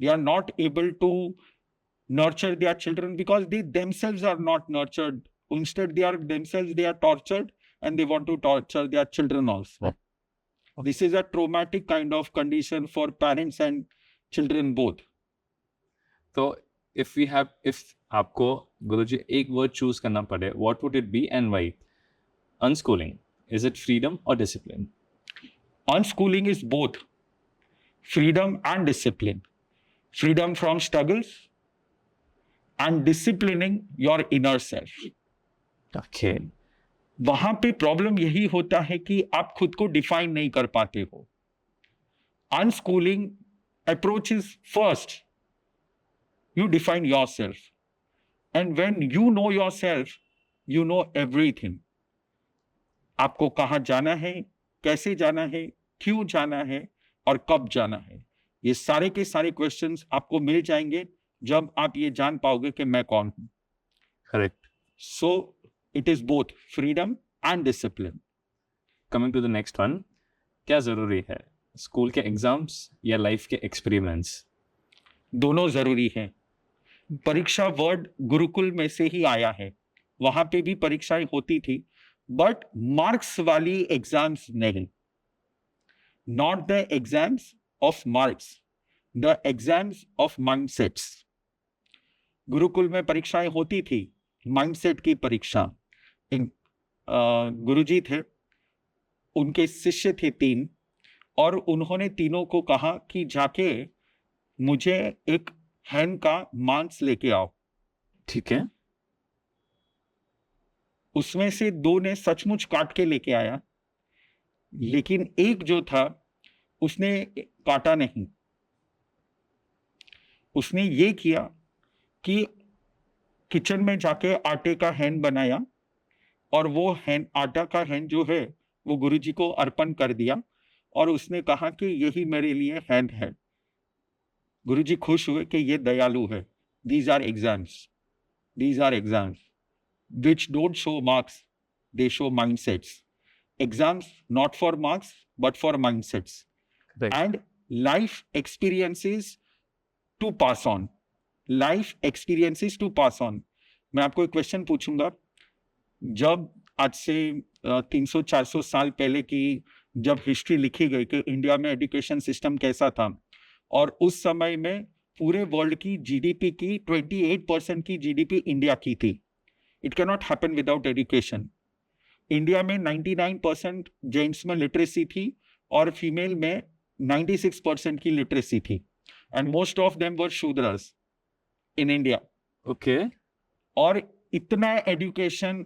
B: They are not able to nurture their children because they themselves are not nurtured. Instead, they are tortured, and they want to torture their children also. This is a traumatic kind of condition for parents and children both.
A: तो if आपको गुरुजी एक वर्ड चूज करना पड़े, what would it be and why? Unschooling. Is it freedom or discipline?
B: Unschooling is both freedom and discipline. Freedom from struggles and disciplining your inner self.
A: Okay.
B: वहां पे प्रॉब्लम यही होता है कि आप खुद को डिफाइन नहीं कर पाते हो. Unschooling approach is first you define yourself, and when you know yourself you know everything. आपको कहाँ जाना है, कैसे जाना है, क्यों जाना है और कब जाना है, ये सारे के सारे क्वेश्चंस आपको मिल जाएंगे जब आप ये जान पाओगे कि मैं कौन हूं.
A: Correct.
B: So it is both freedom and discipline.
A: Coming to the next one, क्या जरूरी है, स्कूल के एग्जाम्स या लाइफ के एक्सपेरिमेंट्स?
B: दोनों जरूरी हैं. परीक्षा वर्ड गुरुकुल में से ही आया है, वहां पे भी परीक्षाएं होती थी, बट मार्क्स वाली एग्जाम्स नहीं. Not the exams of marks, the exams of mindsets. Gurukul में परीक्षाएं होती थी, माइंडसेट की परीक्षा. गुरुजी थे, उनके शिष्य थे 3, और उन्होंने तीनों को कहा कि जाके मुझे एक हैन का मांस लेके आओ.
A: ठीक है.
B: उसमें से 2 ने सचमुच काट के लेके आया, लेकिन एक जो था उसने काटा नहीं. उसने ये किया कि किचन में जाके आटे का हैन बनाया, और वो हैन, आटा का हैन जो है वो गुरुजी को अर्पण कर दिया, और उसने कहा कि यही मेरे लिए हैन है. गुरुजी खुश हुए कि ये दयालु है. These are exams. These are exams which don't show marks, they show mindsets. Exams not for marks but for mindsets.
A: Right.
B: And life experiences to pass on. Life experiences to pass on. मैं आपको एक क्वेश्चन पूछूंगा. जब आज से 300-400 साल पहले की जब हिस्ट्री लिखी गई कि इंडिया में एजुकेशन सिस्टम कैसा था, और उस समय में पूरे वर्ल्ड की जीडीपी की 28% की जीडीपी इंडिया की थी. It can not happen without education. India में 99% जेंट्स में लिटरेसी थी और फीमेल में 96% की लिटरेसी थी, and most of them were Shudras in India.
A: Okay.
B: और इतना एजुकेशन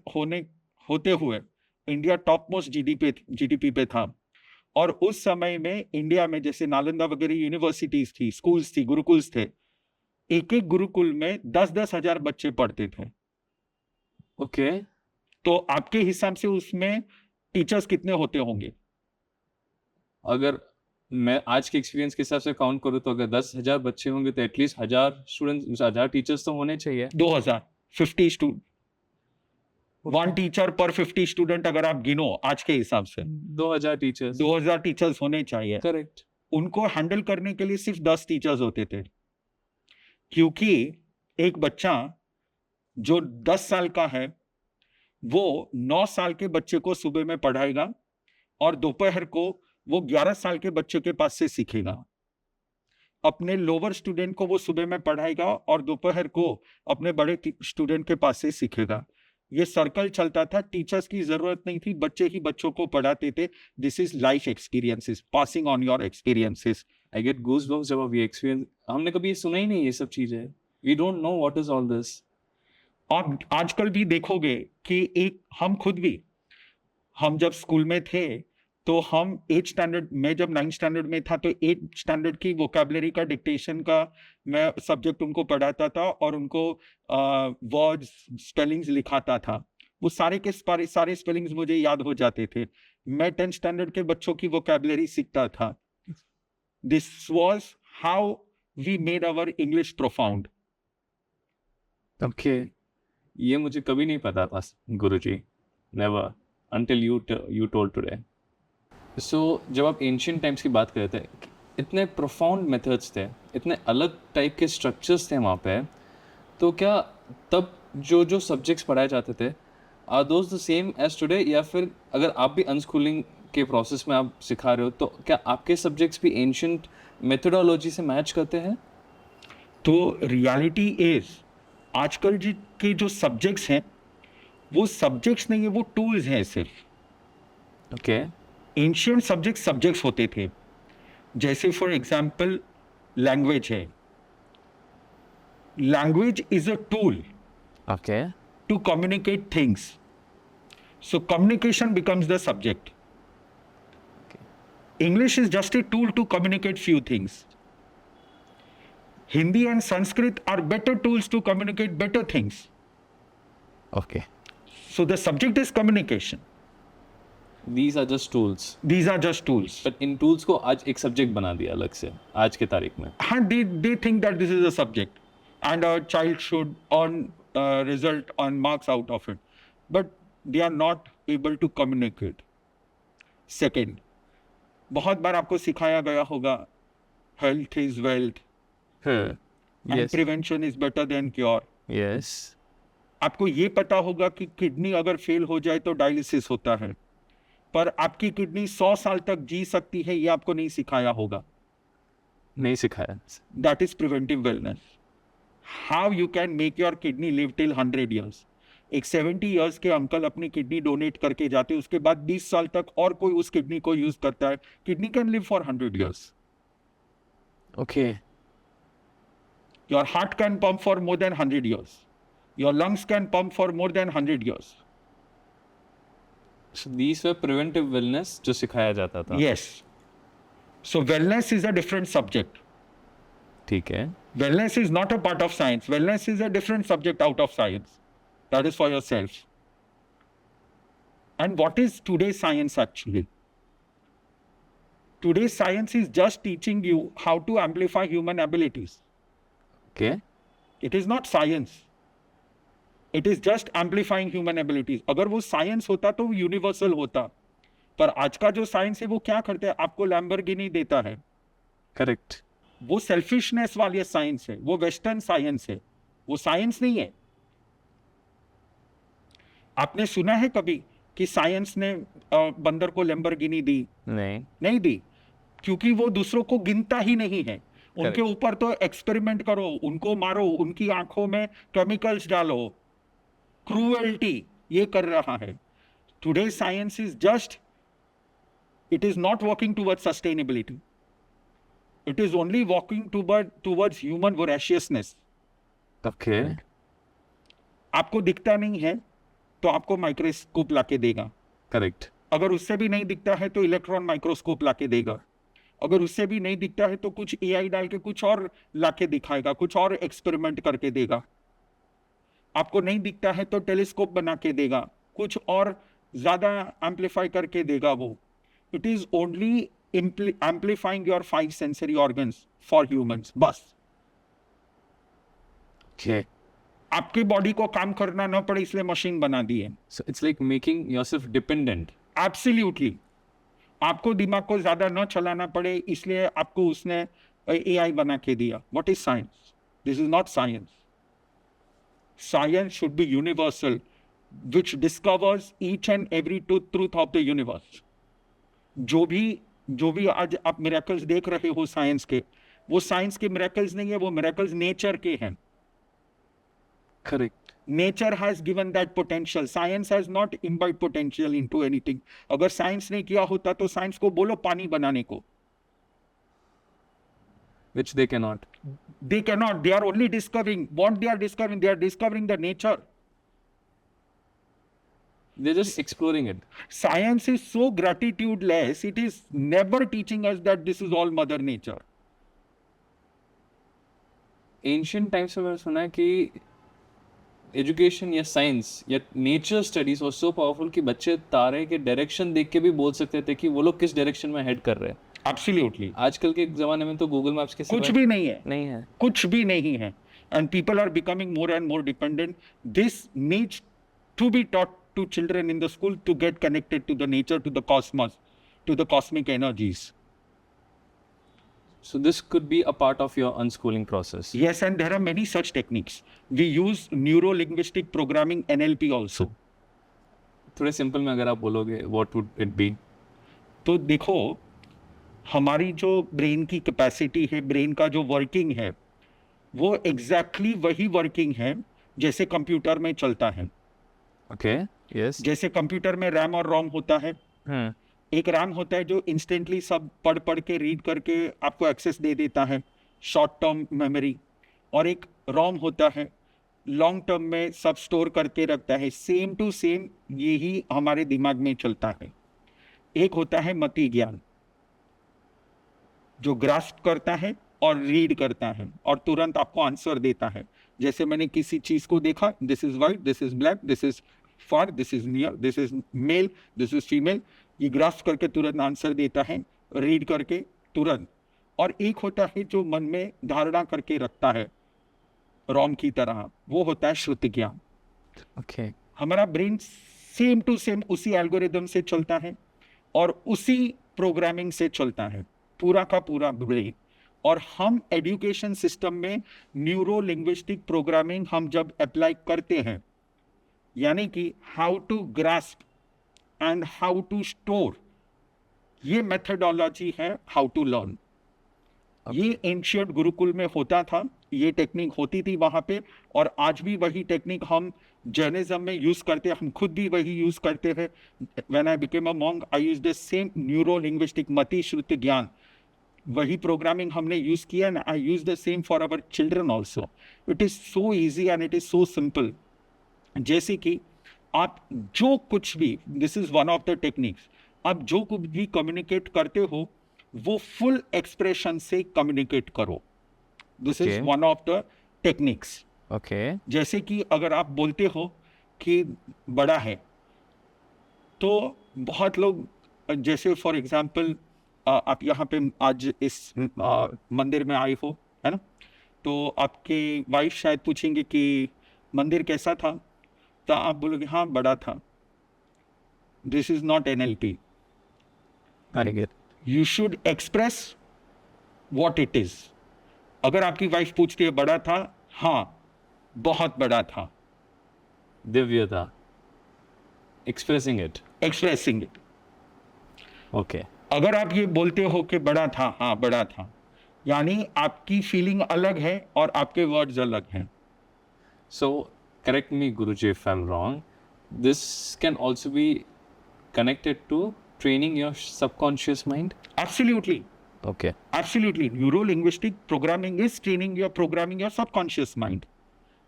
B: होते हुए इंडिया टॉप मोस्ट जीडीपी पे था. और उस समय में इंडिया में जैसे नालंदा वगैरह यूनिवर्सिटीज थी, स्कूल्स थी, गुरुकुल्स थे. एक एक गुरुकुल में 10-10 हजार बच्चे पढ़ते थे.
A: ओके.
B: तो आपके हिसाब से उसमें टीचर्स कितने होते होंगे?
A: अगर मैं आज के एक्सपीरियंस के हिसाब से काउंट करूँ तो अगर 10,000 बच्चे होंगे तो एटलीस्ट 1000 स्टूडेंट्स, 1000 टीचर्स तो होने चाहिए.
B: 2000, 50 स्टूडेंट, 1 टीचर पर 50 स्टूडेंट अगर आप गिनो आज के हिसाब से
A: 2000 टीचर्स.
B: 2000 टीचर्स होने चाहिए.
A: करेक्ट.
B: उनको हैंडल करने के लिए सिर्फ 10 टीचर्स होते थे, क्योंकि एक बच्चा जो 10 साल का है वो 9 साल के बच्चे को सुबह में पढ़ाएगा, और दोपहर को वो 11 साल के बच्चे के पास से सीखेगा. अपने लोअर स्टूडेंट को वो सुबह में पढ़ाएगा और दोपहर को अपने बड़े स्टूडेंट के पास से सीखेगा. ये सर्कल चलता था. टीचर्स की जरूरत नहीं थी, बच्चे ही बच्चों को पढ़ाते थे. This is life experiences, passing on your experiences.
A: I get goosebumps जब आप ये एक्सपीरियंस, हमने कभी ये सुना ही नहीं ये सब चीजें. We don't know what is all this.
B: आप आजकल भी देखोगे कि हम खुद भी, हम जब स्कूल में थे तो हम 8th स्टैंडर्ड में, जब 9th स्टैंडर्ड में था तो 8th स्टैंडर्ड की वोकैबुलरी का डिक्टेशन का मैं सब्जेक्ट उनको पढ़ाता था, और उनको वर्ड्स, स्पेलिंग्स लिखाता था. वो सारे के सारे स्पेलिंग्स मुझे याद हो जाते थे. मैं 10th स्टैंडर्ड के बच्चों की वोकैबुलरी सीखता था. This was how we made our English profound.
A: Okay. ये मुझे कभी नहीं पता था Guruji. Never until you told today. So जब आप एंशियंट टाइम्स की बात कर रहे थे, इतने प्रोफाउंड मेथड्स थे, इतने अलग टाइप के स्ट्रक्चर्स थे वहाँ पे, तो क्या तब जो सब्जेक्ट्स पढ़ाए जाते थे are those the same as today, या फिर अगर आप भी अनस्कूलिंग के प्रोसेस में आप सिखा रहे हो तो क्या आपके सब्जेक्ट्स भी एंशियंट मेथोडोलॉजी से मैच करते हैं?
B: तो रियलिटी इज आजकल के जो सब्जेक्ट्स हैं वो सब्जेक्ट्स नहीं है, वो टूल्स हैं सिर्फ.
A: ओके
B: एंशियंट सब्जेक्ट्स होते थे, जैसे फॉर एग्जाम्पल लैंग्वेज है. Language is a tool
A: okay
B: to communicate things. So communication becomes the subject. English is just a tool to communicate few things. Hindi and Sanskrit are better tools to communicate better things.
A: Okay
B: So the subject is communication.
A: These are just tools.
B: These are just tools.
A: But इन टूल्स को आज एक सब्जेक्ट बना दिया अलग से आज के तारीख में.
B: And they think that this is a subject and a child should earn result on marks out of it. But they are not able to communicate. Second, बहुत बार आपको सिखाया गया होगा health is wealth and
A: yes
B: prevention is better than cure.
A: Yes
B: आपको ये पता होगा कि किडनी अगर फेल हो जाए तो डायलिसिस होता है, पर आपकी किडनी 100 साल तक जी सकती है, ये आपको नहीं सिखाया होगा.
A: नहीं सिखाया.
B: That is preventive wellness. How you can make your kidney live till 100 years. एक 70 years के अंकल अपनी किडनी डोनेट करके जाते, उसके बाद 20 साल तक और कोई उस किडनी को यूज करता है. Kidney can live for 100 years.
A: Okay
B: Your heart can pump for more than 100 years. Your lungs can pump for more than 100 years.
A: So these were preventive wellness जो सिखाया जाता था.
B: Yes. So wellness is a different subject.
A: ठीक है.
B: Wellness is not a part of science. Wellness is a different subject out of science. That is for yourself. And what is today's science actually? Today's science is just teaching you how to amplify human abilities.
A: Okay
B: It is not science. It is just amplifying human abilities. अगर वो साइंस होता तो वो यूनिवर्सल होता, पर आज का जो साइंस है वो क्या करते हैं, आपको लैम्बोर्गिनी देता है.
A: करेक्ट.
B: वो सेल्फिशनेस वाली साइंस है, वो वेस्टर्न साइंस है, वो साइंस नहीं है. आपने सुना है कभी कि साइंस ने बंदर को लैम्बोर्गिनी दी? नहीं दी, क्योंकि वो दूसरों को गिनता ही नहीं है. उनके
A: Correct.
B: ऊपर तो एक्सपेरिमेंट करो, उनको मारो, उनकी आंखों में केमिकल्स डालो, क्रूएल्टी ये कर रहा है. Today science is just, it is not working towards sustainability. It is only walking towards human voraciousness.
A: Okay
B: आपको दिखता नहीं है तो आपको माइक्रोस्कोप लाके देगा.
A: करेक्ट.
B: अगर उससे भी नहीं दिखता है तो इलेक्ट्रॉन माइक्रोस्कोप लाके देगा. अगर उससे भी नहीं दिखता है तो कुछ एआई डाल के कुछ और लाके दिखाएगा, कुछ और एक्सपेरिमेंट करके देगा. आपको नहीं दिखता है तो टेलीस्कोप बना के देगा, कुछ और ज्यादा एम्पलीफाई करके देगा वो. It is only amplifying your 5 sensory organs for humans. बस
A: ओके
B: आपकी बॉडी को काम करना न पड़े इसलिए मशीन बना दी है.
A: So it's like making yourself dependent.
B: Absolutely. आपको दिमाग को ज्यादा न चलाना पड़े इसलिए आपको उसने एआई बना के दिया. What is science? This is not science. Science should be universal, which discovers each and every truth of the universe. जो भी आज आप मिरेकल्स देख रहे हो साइंस के, वो साइंस के मिरेकल्स नहीं है, वो मिरेकल्स नेचर के हैं.
A: Correct.
B: Nature has given that potential. Science has not imbibed potential into anything. अगर साइंस ने किया होता तो साइंस को बोलो पानी बनाने को.
A: Which they can not.
B: They cannot. They are only discovering. What they are discovering? They are discovering the nature.
A: They're just exploring it.
B: Science is so gratitudeless. It is never teaching us that this is all Mother Nature.
A: Ancient times में मैंने सुना है कि एजुकेशन या साइंस या nature studies was so powerful कि बच्चे तारे के डायरेक्शन देख के भी बोल सकते थे कि वो लोग किस डायरेक्शन में हेड कर रहे हैं.
B: Absolutely.
A: आजकल के ज़माने में तो गूगल मैप्स के
B: कुछ
A: सिवाय
B: भी नहीं है.
A: नहीं है.
B: कुछ भी नहीं है. And people are becoming more and more dependent. This needs to be taught to children in the school to get connected to the nature, to the cosmos, to the cosmic energies.
A: So this could be a part of your unschooling process.
B: Yes, and there are many such techniques. We use neuro-linguistic programming, NLP also.
A: थोड़े सिंपल में अगर आप बोलोगे what would it be?
B: तो देखो, हमारी जो ब्रेन की कैपेसिटी है, ब्रेन का जो वर्किंग है, वो एग्जैक्टली वही वर्किंग है जैसे कंप्यूटर में चलता है.
A: Okay. Yes.
B: जैसे कंप्यूटर में रैम और रोम होता है, एक रैम होता है जो इंस्टेंटली सब पढ़ पढ़ के रीड करके आपको एक्सेस दे देता है, शॉर्ट टर्म मेमोरी। और एक रोम होता है, लॉन्ग टर्म में सब स्टोर करके रखता है। सेम टू सेम यही हमारे दिमाग में चलता है। एक होता है मति ज्ञान, जो ग्रास्प करता है और रीड करता है और तुरंत आपको आंसर देता है। जैसे मैंने किसी चीज को देखा, this is white, this is black, this is far, this is near, this is male, this is female, ये ग्रास्प करके तुरंत आंसर देता है, रीड करके तुरंत। और एक होता है जो मन में धारणा करके रखता है रोम की तरह, वो होता है श्रुति ज्ञान।
A: ओके
B: हमारा ब्रेन सेम टू सेम उसी एल्गोरिदम से चलता है और उसी प्रोग्रामिंग से चलता है, पूरा का पूरा ब्रेन। और हम एजुकेशन सिस्टम में न्यूरो लिंग्विस्टिक प्रोग्रामिंग हम जब अप्लाई करते हैं, यानी कि how to grasp and how to store, ये मेथडोलॉजी है हाउ टू लर्न। ये एंशियंट गुरुकुल में होता था, ये टेक्निक होती थी वहां पे, और आज भी वही टेक्निक हम जैनिज्म में यूज करते हैं। हम खुद भी वही यूज करते हैं। When I became a monk I use the same neuro linguistic मति श्रुति ज्ञान, वही प्रोग्रामिंग हमने यूज किया and I use the same for our children also. It is so easy and it is so simple. जैसे कि आप जो कुछ भी, this is one of the techniques, आप जो कुछ भी कम्युनिकेट करते हो वो फुल एक्सप्रेशन से कम्युनिकेट करो। This is
A: Okay.
B: One of the techniques.
A: Okay
B: जैसे कि अगर आप बोलते हो कि बड़ा है, तो बहुत लोग, जैसे फॉर एग्जांपल आप यहाँ पे आज इस मंदिर में आए हो, है ना, तो आपके वाइफ शायद पूछेंगे कि मंदिर कैसा था, तो आप बोलोगे हाँ बड़ा था। This is not NLP।
A: Very good
B: you should express what it is. अगर आपकी वाइफ पूछती है बड़ा था, हाँ बहुत बड़ा था,
A: दिव्यता expressing it
B: expressing it.
A: Okay
B: अगर आप ये बोलते हो कि बड़ा था, हाँ बड़ा था, यानी आपकी फीलिंग अलग है और आपके वर्ड्स अलग हैं।
A: So, correct me, Guruji, if I'm wrong. This can also be connected to training your subconscious mind.
B: Absolutely,
A: Okay.
B: absolutely. Neuro-linguistic programming is training your programming your subconscious mind.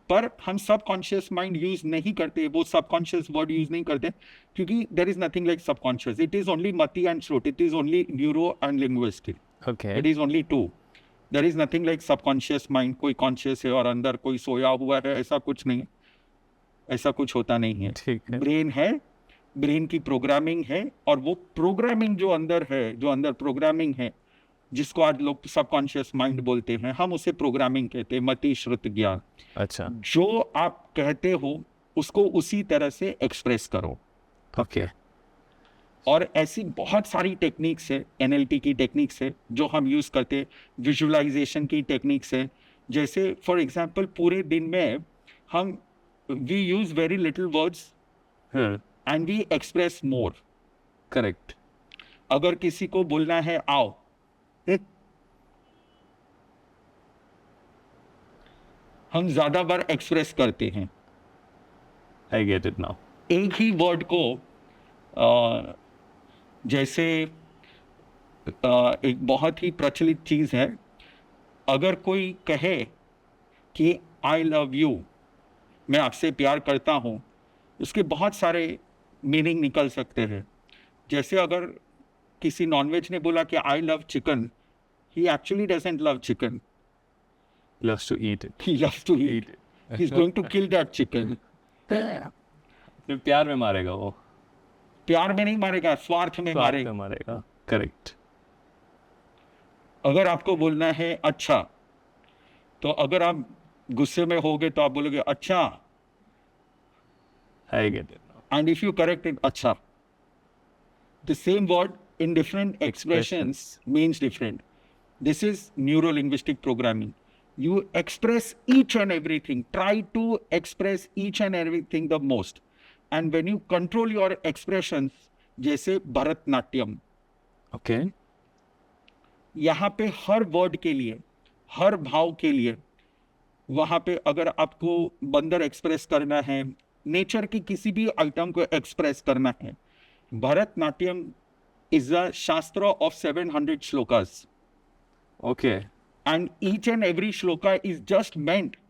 B: पर हम सबकॉन्शियस माइंड यूज नहीं करते, वो सबकॉन्शियस वर्ड यूज नहीं करते, क्योंकि there is nothing like subconscious. It is only mati and shruti, it is only neuro and linguistic,
A: Okay.
B: It is only two. There is nothing like subconscious mind, कोई कॉन्शियस है और अंदर कोई सोया हुआ है, ऐसा कुछ नहीं है, ऐसा कुछ होता नहीं है।
A: ठीक है।
B: ब्रेन है, ब्रेन की प्रोग्रामिंग है, और वो प्रोग्रामिंग जो अंदर है, जो अंदर प्रोग्रामिंग है, जिसको आज लोग सबकॉन्शियस माइंड बोलते हैं, हम उसे प्रोग्रामिंग कहते हैं, मति श्रुति ज्ञान।
A: अच्छा
B: जो आप कहते हो उसको उसी तरह से एक्सप्रेस करो।
A: ओके
B: और ऐसी बहुत सारी टेक्निक्स है, NLP की टेक्निक्स है जो हम यूज करते हैं, विजुअलाइजेशन की टेक्निक्स है। जैसे फॉर एग्जांपल पूरे दिन में हम we use very little words and we express more.
A: Correct
B: अगर किसी को बोलना है आओ, हम ज्यादा बार एक्सप्रेस करते हैं।
A: आई गेट इट नाउ
B: एक ही वर्ड को जैसे एक बहुत ही प्रचलित चीज है, अगर कोई कहे कि आई लव यू, मैं आपसे प्यार करता हूँ, उसके बहुत सारे मीनिंग निकल सकते हैं। जैसे अगर किसी नॉनवेज ने बोला कि I love chicken, he actually doesn't love chicken,
A: loves to eat it
B: he loves to eat, he is going to kill that chicken.
A: अपने प्यार में मारेगा वो
B: प्यार में नहीं मारेगा, स्वार्थ में
A: स्वार्थ
B: मारेगा।
A: में मारेगा करेक्ट
B: अगर आपको बोलना है अच्छा, तो अगर आप गुस्से में होगे तो आप बोलोगे अच्छा,
A: I get it now
B: and if you correct it acha, the same word in different expressions means different. This is neuro linguistic programming. You express each and everything, try to express each and everything the most, and when you control your expressions, जैसे भरतनाट्यम,
A: ओके
B: यहाँ पे हर वर्ड के लिए, हर भाव के लिए, वहाँ पे अगर आपको बंदर एक्सप्रेस करना है, नेचर की किसी भी आइटम को एक्सप्रेस करना है, Bharatanatyam is a shastra of 700 shlokas.
A: Okay.
B: And each and every shloka is just meant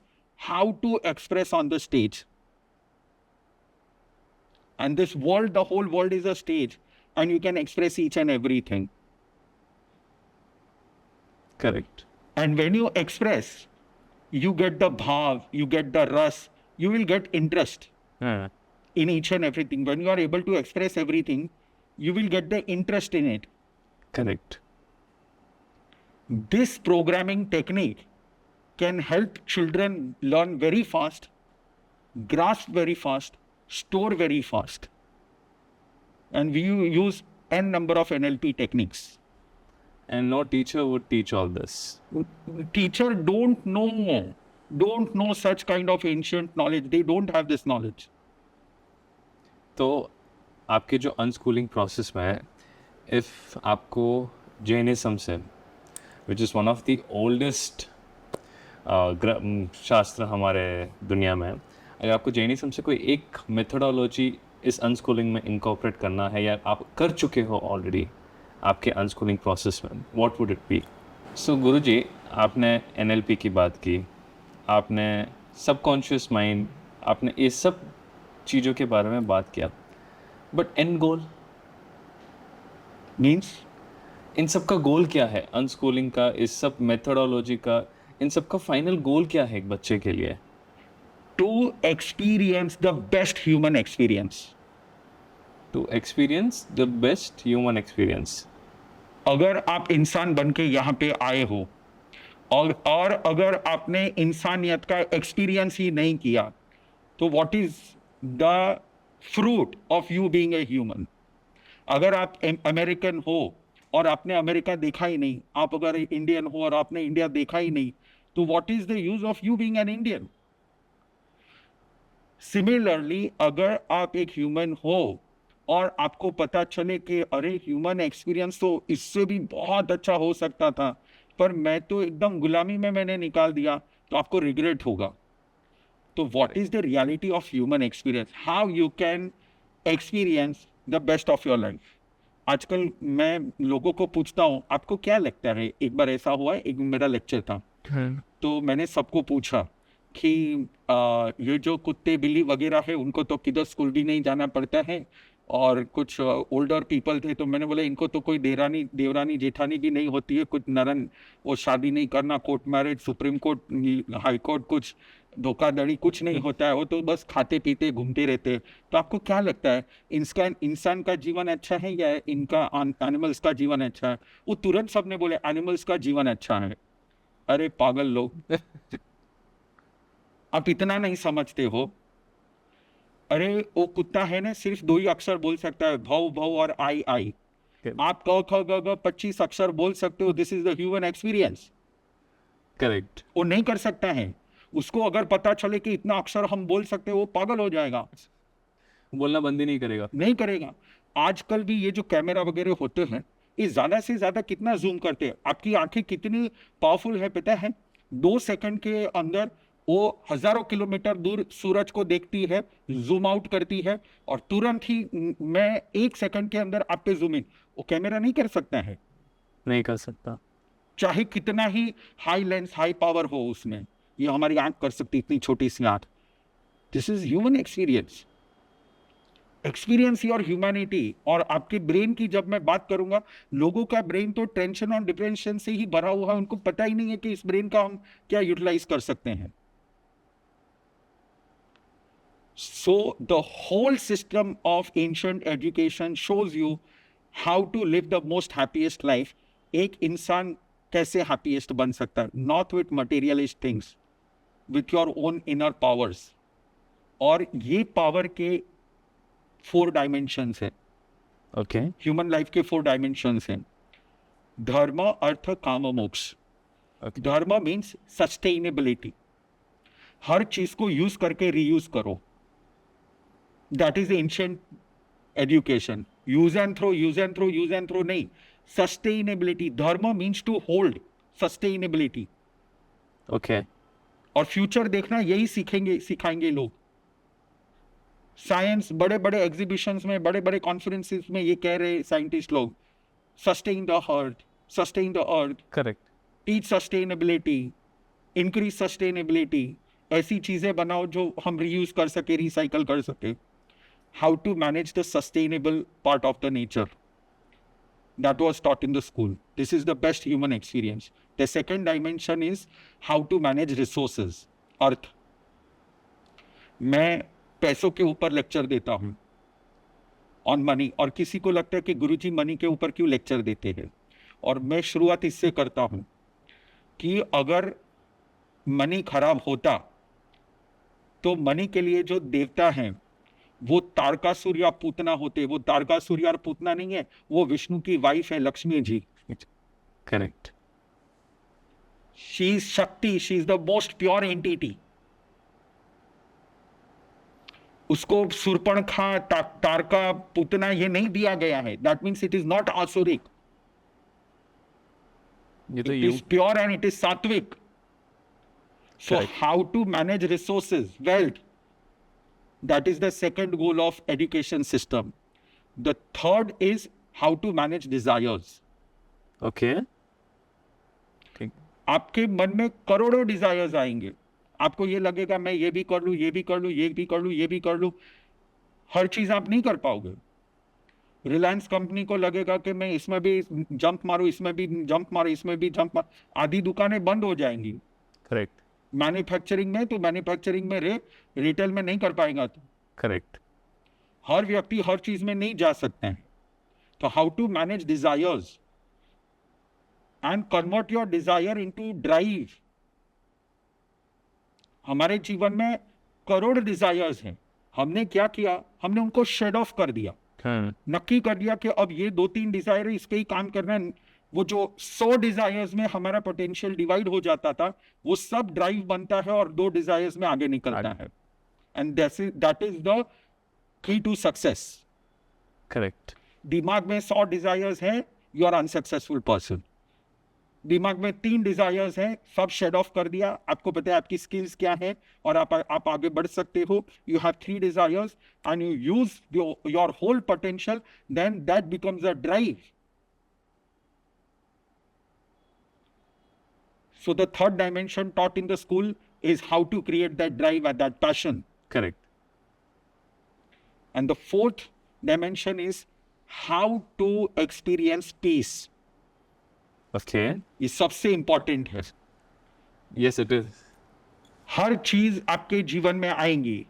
B: how to express on the stage. And this world, the whole world is a stage, and you can express each and everything.
A: Correct.
B: And when you express, you get the bhav, you get the ras, you will get interest
A: हाँ.
B: in each and everything. When you are able to express everything, you will get the interest in it.
A: Correct.
B: This programming technique can help children learn very fast, grasp very fast, store very fast. And we use n number of NLP techniques.
A: And no teacher would teach all this.
B: Teacher don't know such kind of ancient knowledge. They don't have this knowledge.
A: तो आपके जो अनस्कूलिंग प्रोसेस में है, इफ़ आपको जैनिज्म से, which is one of the oldest शास्त्र हमारे दुनिया में, अगर आपको जैनिज्म से कोई एक मेथोडोलॉजी इस अनस्कूलिंग में इंकॉर्पोरेट करना है, या आप कर चुके हो ऑलरेडी आपके अनस्कूलिंग प्रोसेस में, व्हाट वुड इट बी? सो गुरुजी, आपने NLP की बात की, आपने सबकॉन्शियस माइंड, आपने ये सब चीज़ों के बारे में बात किया, but and goal,
B: means
A: in सब का गोल क्या है? अनस्कूलिंग का, इस सब मेथोडोलॉजी का, इन सब का फाइनल गोल क्या है एक बच्चे के लिए?
B: to experience the best human experience.
A: To experience the best human experience.
B: अगर आप इंसान बन के यहाँ पे आए हो और अगर आपने इंसानियत का एक्सपीरियंस ही नहीं किया, तो what is the fruit of you being a human? अगर आप अमेरिकन हो और आपने अमेरिका देखा ही नहीं, आप अगर इंडियन हो और आपने इंडिया देखा ही नहीं, तो what is the use of you being an Indian? Similarly, अगर आप एक ह्यूमन हो और आपको पता चले कि अरे ह्यूमन एक्सपीरियंस तो इससे भी बहुत अच्छा हो सकता था, पर मैं तो एकदम गुलामी में मैंने निकाल दिया, तो आपको रिग्रेट होगा. तो what is the reality of human experience? How you can experience the best of your life? आजकल मैं लोगों को पूछता हूँ, आपको क्या लगता है? एक बार ऐसा हुआ, एक मेरा लेक्चर था, तो मैंने सबको पूछा कि ये जो कुत्ते बिल्ली वगैरह है, उनको तो किधर स्कूल भी नहीं जाना पड़ता है, और कुछ ओल्डर पीपल थे, तो मैंने बोला इनको तो कोई देवरानी जेठानी भी नहीं होती है, कुछ नरन, वो शादी नहीं करना, court marriage, supreme court, high court, कुछ धोखाधड़ी कुछ नहीं होता है, वो तो बस खाते पीते घूमते रहते हैं. तो आपको क्या लगता है, इंसान का जीवन अच्छा है या इनका एनिमल्स का जीवन अच्छा है? वो तुरंत सबने बोले एनिमल्स का जीवन अच्छा है. अरे पागल लोग, आप इतना नहीं समझते हो. अरे वो कुत्ता है ना, सिर्फ 2 ही अक्षर बोल सकता है, भौ भौ और आई. आप क ख ग घ 25 अक्षर बोल सकते हो. This is the human experience.
A: Correct.
B: वो नहीं कर सकता है. उसको अगर पता चले कि इतना अक्षर हम बोल सकते हैं, वो पागल हो जाएगा,
A: बोलना बंद ही नहीं करेगा.
B: आजकल भी ये जो कैमरा वगैरह होते हैं, ये ज्यादा से ज्यादा कितना जूम करते हैं? आपकी आंखें कितनी पावरफुल है पता है? 2 सेकंड के अंदर वो हजारों किलोमीटर दूर सूरज को देखती है, जूम आउट करती है, और तुरंत ही मैं 1 सेकंड के अंदर आप पे जूम इन. वो कैमरा नहीं कर सकता है,
A: नहीं कर सकता,
B: चाहे कितना ही हाई लेंस हाई पावर हो उसमें. ये हमारी आंख कर सकती, इतनी छोटी सी आंख. This is human experience. Experience your humanity. और आपके ब्रेन की जब मैं बात करूंगा, लोगों का ब्रेन तो टेंशन और डिप्रेशन से ही भरा हुआ है, उनको पता ही नहीं है कि इस ब्रेन का हम क्या यूटिलाइज कर सकते हैं. So the whole system of ancient education shows you how to live the most happiest life. एक इंसान कैसे happiest बन सकता है? Not with materialist things, with your own inner powers. और ये पावर के 4 dimensions हैं.
A: ओके.
B: ह्यूमन लाइफ के 4 dimensions हैं. धर्म, अर्थ, काम, मोक्ष. धर्म मीन्स सस्टेनेबिलिटी. हर चीज को यूज करके रीयूज करो. That is ancient education. Use and throw नहीं. Sustainability. Dharma means to hold. Sustainability.
A: Okay.
B: और फ्यूचर देखना यही सिखाएंगे लोग. साइंस बड़े बड़े एग्जीबिशंस में, बड़े बड़े कॉन्फ्रेंसेस में ये कह रहे साइंटिस्ट लोग sustain the earth,
A: correct,
B: teach sustainability, increase sustainability, ऐसी चीजें बनाओ जो हम reuse कर सके, recycle कर सके. How to manage the sustainable part of the nature. That was taught in the school. This is the best human experience. The second dimension is how to manage resources, earth. मैं पैसों के ऊपर लेक्चर देता हूँ ऑन मनी, और किसी को लगता है कि गुरुजी मनी के ऊपर क्यों लेक्चर देते हैं, और मैं शुरुआत इससे करता हूँ कि अगर मनी खराब होता तो मनी के लिए जो देवता हैं वो तारकासुर या पूतना होते. वो तारकासुर या पूतना नहीं है, वो विष्णु की वाइफ है, Lakshmi ji.
A: Correct,
B: she is Shakti, she is the most pure entity. उसको सुरपणखा, तारका, पूतना ये नहीं दिया गया है. That means it is not asuric,
A: ये तो
B: it
A: you
B: is pure and it is sattvik. So
A: Correct.
B: How to manage resources, wealth, that is the second goal of education system. The third is how to manage desires.
A: Okay, ठीक,
B: आपके मन में करोड़ों डिजायर्स आएंगे. आपको ये लगेगा मैं ये भी कर लूं, ये भी कर लूं, ये भी कर लूं, ये भी कर लूं. हर चीज आप नहीं कर पाओगे. रिलायंस कंपनी को लगेगा कि मैं इसमें भी जंप मारूं, इसमें भी जंप मारूं, इसमें भी जंप मारूं. आधी दुकानें बंद हो जाएंगी.
A: करेक्ट,
B: मैन्युफैक्चरिंग में तो मैन्युफैक्चरिंग में रिटेल में नहीं कर पाएगा. तो
A: करेक्ट,
B: हर व्यक्ति हर चीज में नहीं जा सकते हैं. तो how to manage desires and convert your desire into drive. हमारे जीवन में करोड़ डिजायर्स हैं. हमने क्या किया, हमने उनको शेड ऑफ कर दिया.
A: हाँ,
B: नक्की कर दिया कि अब ये 2-3 डिजायर इस पे ही काम करना है. वो जो 100 डिजायर्स में हमारा पोटेंशियल डिवाइड हो जाता था, वो सब ड्राइव बनता है और 2 डिजायर्स में आगे निकलता है. And that is the key to success.
A: Correct,
B: दिमाग में 100 डिजायर्स हैं, यू आर अनसक्सेसफुल पर्सन. दिमाग में 3 डिजायर्स हैं, सब शेड ऑफ कर दिया. आपको पता है आपकी स्किल्स क्या है और आप आगे बढ़ सकते हो. You have 3 desires and you use your whole potential, then that becomes a drive. So the third dimension taught in the school is how to create that drive and that passion.
A: Correct,
B: And the fourth dimension is how to experience peace.
A: Okay,
B: ये सबसे इंपॉर्टेंट है.
A: यस इट इज,
B: हर चीज आपके जीवन में आएंगी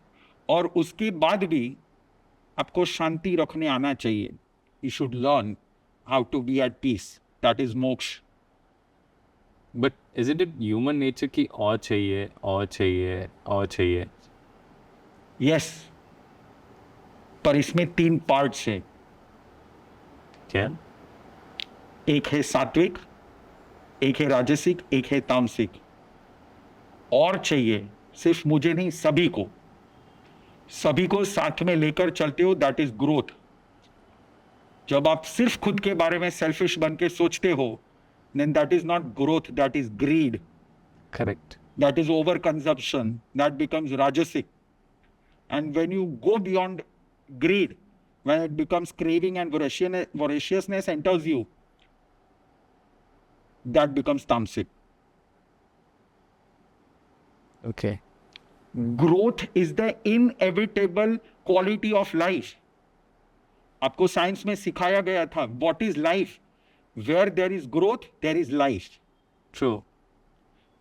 B: और उसके बाद भी आपको शांति रखने आना चाहिए. You should learn how to be at peace. That is moksha.
A: But is it human nature की और चाहिए और चाहिए और चाहिए?
B: Yes. पर इसमें 3 पार्ट्स हैं.
A: क्या?
B: एक है सात्विक, एक है राजसिक, एक है तामसिक. और चाहिए सिर्फ मुझे नहीं, सभी को साथ में लेकर चलते हो. That is growth. जब आप सिर्फ खुद के बारे में सेल्फिश बन के सोचते हो, then that is not growth, that is greed,
A: correct,
B: that is over consumption, that becomes rajasic. And when you go beyond greed, when it becomes craving and voraciousness enters you, that becomes tamasic.
A: Okay,
B: Growth is the inevitable quality of life. आपको साइंस में सिखाया गया था, what is life? Where there is growth, there is life.
A: True,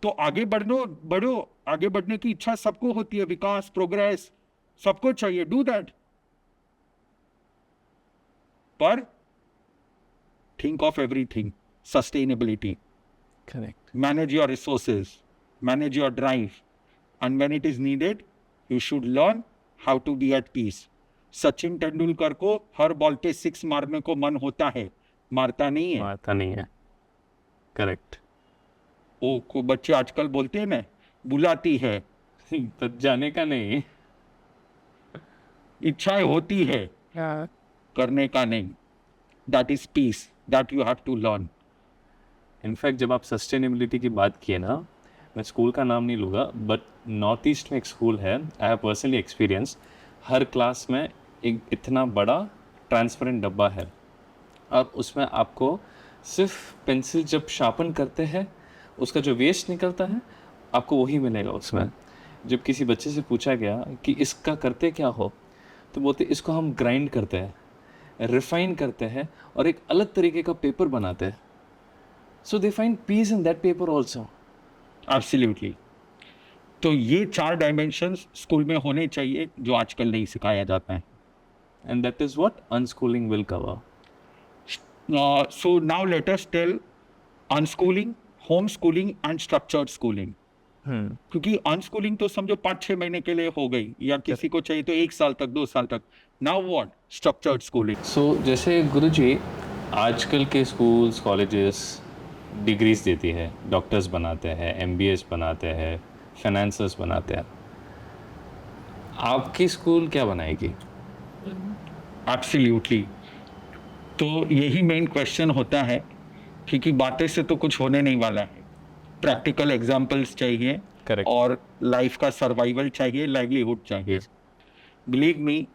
B: तो आगे बढ़ो. आगे बढ़ने की इच्छा सबको होती है. विकास, प्रोग्रेस सबको चाहिए. Do that. पर think of everything. Sustainability.
A: Correct,
B: manage your resources, manage your drive, and when it is needed you should learn how to be at peace. Sachin Tendulkar को हर बॉल पे 6 मारने को मन होता है, मारता नहीं है.
A: मारता नहीं है. करेक्ट,
B: वो को बच्चे आजकल बोलते हैं ना, बुलाती है.
A: तो जाने का नहीं.
B: इच्छाएं होती है, करने का नहीं. That is peace, that you have to learn.
A: In fact जब आप सस्टेनेबिलिटी की बात किए ना, मैं स्कूल का नाम नहीं लूँगा, बट नॉर्थ ईस्ट में एक स्कूल है, I have personally experience. Her class में एक इतना बड़ा ट्रांसपेरेंट डब्बा है. और उसमें आपको सिर्फ पेंसिल जब शार्पन करते हैं उसका जो वेस्ट निकलता है आपको वही मिलेगा उसमें। जब किसी बच्चे से पूछा गया कि इसका करते क्या हो, तो बोलते इसको हम ग्राइंड करते हैं, रिफाइन करते हैं और एक अलग तरीके का पेपर बनाते हैं। So they find peace in that paper also.
B: Absolutely. तो ये 4 डायमेंशंस स्कूल में होने चाहिए जो आजकल नहीं सिखाया जाता है।
A: And that is what unschooling will cover.
B: So now let us tell unschooling, homeschooling and structured schooling. क्योंकि अनस्कूलिंग तो समझो 5-6 महीने के लिए हो गई, या किसी को चाहिए तो 1 साल तक, 2 साल तक। Now what? Structured schooling.
A: So जैसे गुरुजी आजकल के स्कूल्स कॉलेजेस डिग्रीज देती है, डॉक्टर्स बनाते हैं, एमबीएस बनाते हैं, फाइनेंसर्स बनाते हैं, आपकी स्कूल क्या बनाएगी?
B: एब्सोल्युटली। तो यही मेन क्वेश्चन होता है, क्योंकि बातें से तो कुछ होने नहीं वाला है। प्रैक्टिकल एग्जाम्पल्स चाहिए
A: Correct.
B: और लाइफ का सर्वाइवल चाहिए, लाइवलीहुड चाहिए। बिलीव मी,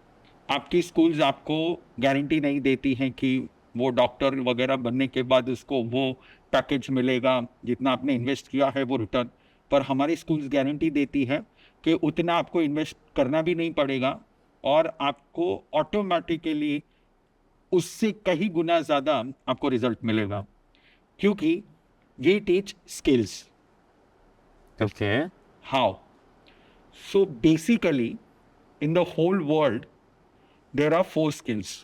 B: आपकी स्कूल्स आपको गारंटी नहीं देती हैं कि वो डॉक्टर वगैरह बनने के बाद उसको वो पैकेज मिलेगा, जितना आपने इन्वेस्ट किया है वो रिटर्न। पर हमारी स्कूल्स गारंटी देती है कि उतना आपको इन्वेस्ट करना भी नहीं पड़ेगा और आपको ऑटोमेटिकली उससे कहीं गुना ज़्यादा आपको रिजल्ट मिलेगा, क्योंकि we teach skills.
A: Okay.
B: How? So basically, in the whole world, there are 4 skills.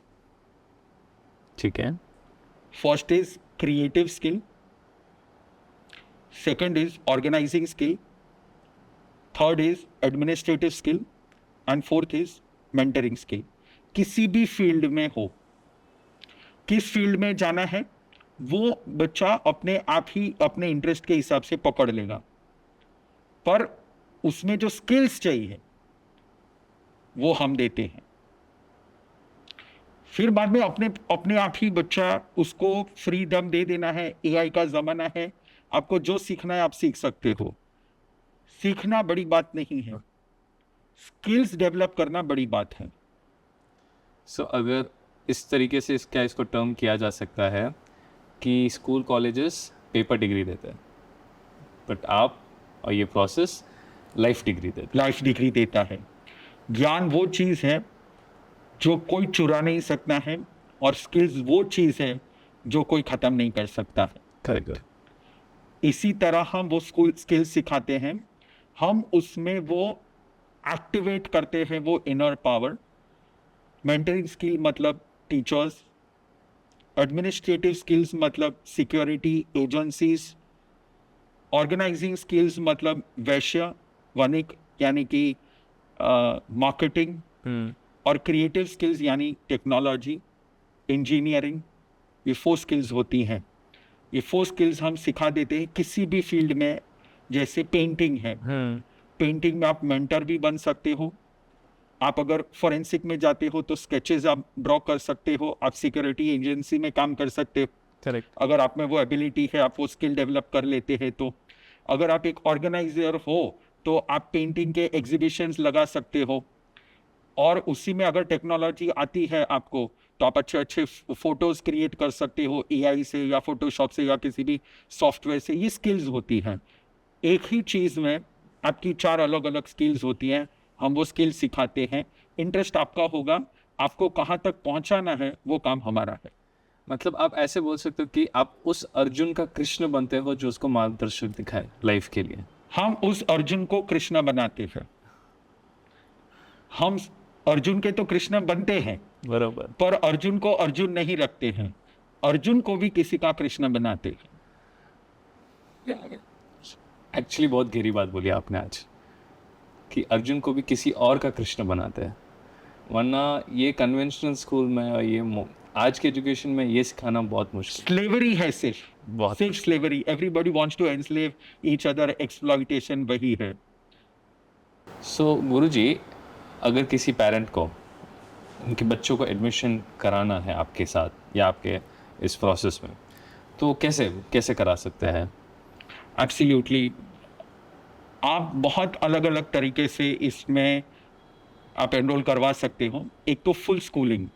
A: ठीक है।
B: First is creative skill. Second is organizing skill. Third is administrative skill. And fourth is mentoring skill. किसी भी फील्ड में हो, किस फील्ड में जाना है वो बच्चा अपने आप ही अपने इंटरेस्ट के हिसाब से पकड़ लेगा, पर उसमें जो स्किल्स चाहिए वो हम देते हैं। फिर बाद में अपने अपने आप ही बच्चा उसको फ्रीडम दे देना है। एआई का ज़माना है, आपको जो सीखना है आप सीख सकते हो। सीखना बड़ी बात नहीं है, स्किल्स डेवलप करना बड़ी बात है।
A: सो अगर इस तरीके से क्या इसको टर्म किया जा सकता है कि स्कूल कॉलेजेस पेपर डिग्री देते हैं, बट आप और ये प्रोसेस लाइफ डिग्री देते हैं।
B: लाइफ डिग्री देता है। ज्ञान वो चीज़ है जो कोई चुरा नहीं सकता है, और स्किल्स वो चीज़ है जो कोई ख़त्म नहीं कर सकता है।
A: करेक्ट।
B: इसी तरह हम वो स्कूल स्किल्स सिखाते हैं, हम उसमें वो एक्टिवेट करते हैं वो इनर पावर। मेंटरिंग स्किल मतलब टीचर्स, एडमिनिस्ट्रेटिव स्किल्स मतलब सिक्योरिटी एजेंसीज, ऑर्गेनाइजिंग स्किल्स मतलब वैश्य वनिक यानी कि मार्केटिंग, और क्रिएटिव स्किल्स यानी टेक्नोलॉजी, इंजीनियरिंग। ये 4 स्किल्स होती हैं। ये 4 स्किल्स हम सिखा देते हैं किसी भी फील्ड में। जैसे पेंटिंग है, पेंटिंग में आप मेंटर भी बन सकते हो। आप अगर फॉरेंसिक में जाते हो तो स्केचेस आप ड्रॉ कर सकते हो। आप सिक्योरिटी एजेंसी में काम कर सकते हो,
A: करेक्ट।
B: अगर आप में वो एबिलिटी है, आप वो स्किल डेवलप कर लेते हैं तो। अगर आप एक ऑर्गेनाइजर हो तो आप पेंटिंग के एग्जीबिशंस लगा सकते हो, और उसी में अगर टेक्नोलॉजी आती है आपको तो आप अच्छे अच्छे फोटोज क्रिएट कर सकते हो एआई से या फोटोशॉप से या किसी भी सॉफ्टवेयर से। ये स्किल्स होती हैं। एक ही चीज़ में आपकी 4 अलग अलग स्किल्स होती हैं, हम वो स्किल्स सिखाते हैं। इंटरेस्ट आपका होगा, आपको कहाँ तक पहुँचाना है वो काम हमारा है।
A: मतलब आप ऐसे बोल सकते हो कि आप उस अर्जुन का कृष्ण बनते हो जो उसको मार्गदर्शक दिखाए लाइफ के लिए।
B: हम उस अर्जुन को कृष्ण बनाते हैं। हम अर्जुन के तो कृष्ण बनते हैं,
A: बराबर।
B: पर अर्जुन को अर्जुन नहीं रखते हैं, अर्जुन को भी किसी का कृष्ण बनाते हैं।
A: एक्चुअली बहुत गहरी बात बोली आपने आज, कि अर्जुन को भी किसी और का कृष्ण बनाते हैं। वरना ये कन्वेंशनल स्कूल में और ये आज के एजुकेशन में ये सिखाना बहुत मुश्किल।
B: स्लेवरी है,
A: बहुत
B: सिर्फ slavery. Everybody wants to enslave each other, exploitation वही है।
A: सो गुरुजी, अगर किसी पेरेंट को उनके बच्चों को एडमिशन कराना है आपके साथ या आपके इस प्रोसेस में, तो कैसे कैसे करा सकते हैं?
B: एब्सोल्युटली। आप बहुत अलग अलग तरीके से इसमें आप एनरोल करवा सकते हो। एक तो फुल स्कूलिंग,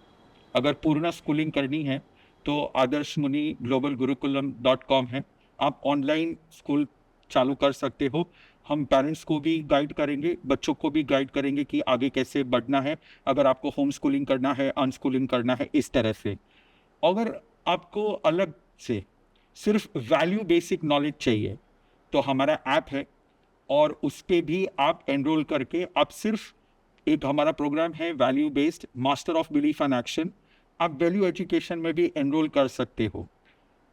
B: अगर पूर्ण स्कूलिंग करनी है तो आदर्श मुनि ग्लोबल गुरुकुलम.com है। आप ऑनलाइन स्कूल चालू कर सकते हो। हम पेरेंट्स को भी गाइड करेंगे, बच्चों को भी गाइड करेंगे कि आगे कैसे बढ़ना है, अगर आपको होम स्कूलिंग करना है, अनस्कूलिंग करना है, इस तरह से। अगर आपको अलग से सिर्फ वैल्यू बेसिक नॉलेज चाहिए तो हमारा ऐप है, और उस पे भी आप एनरोल करके आप सिर्फ एक हमारा प्रोग्राम है value based master of belief and action, आप वैल्यू एजुकेशन में भी एनरोल कर सकते हो।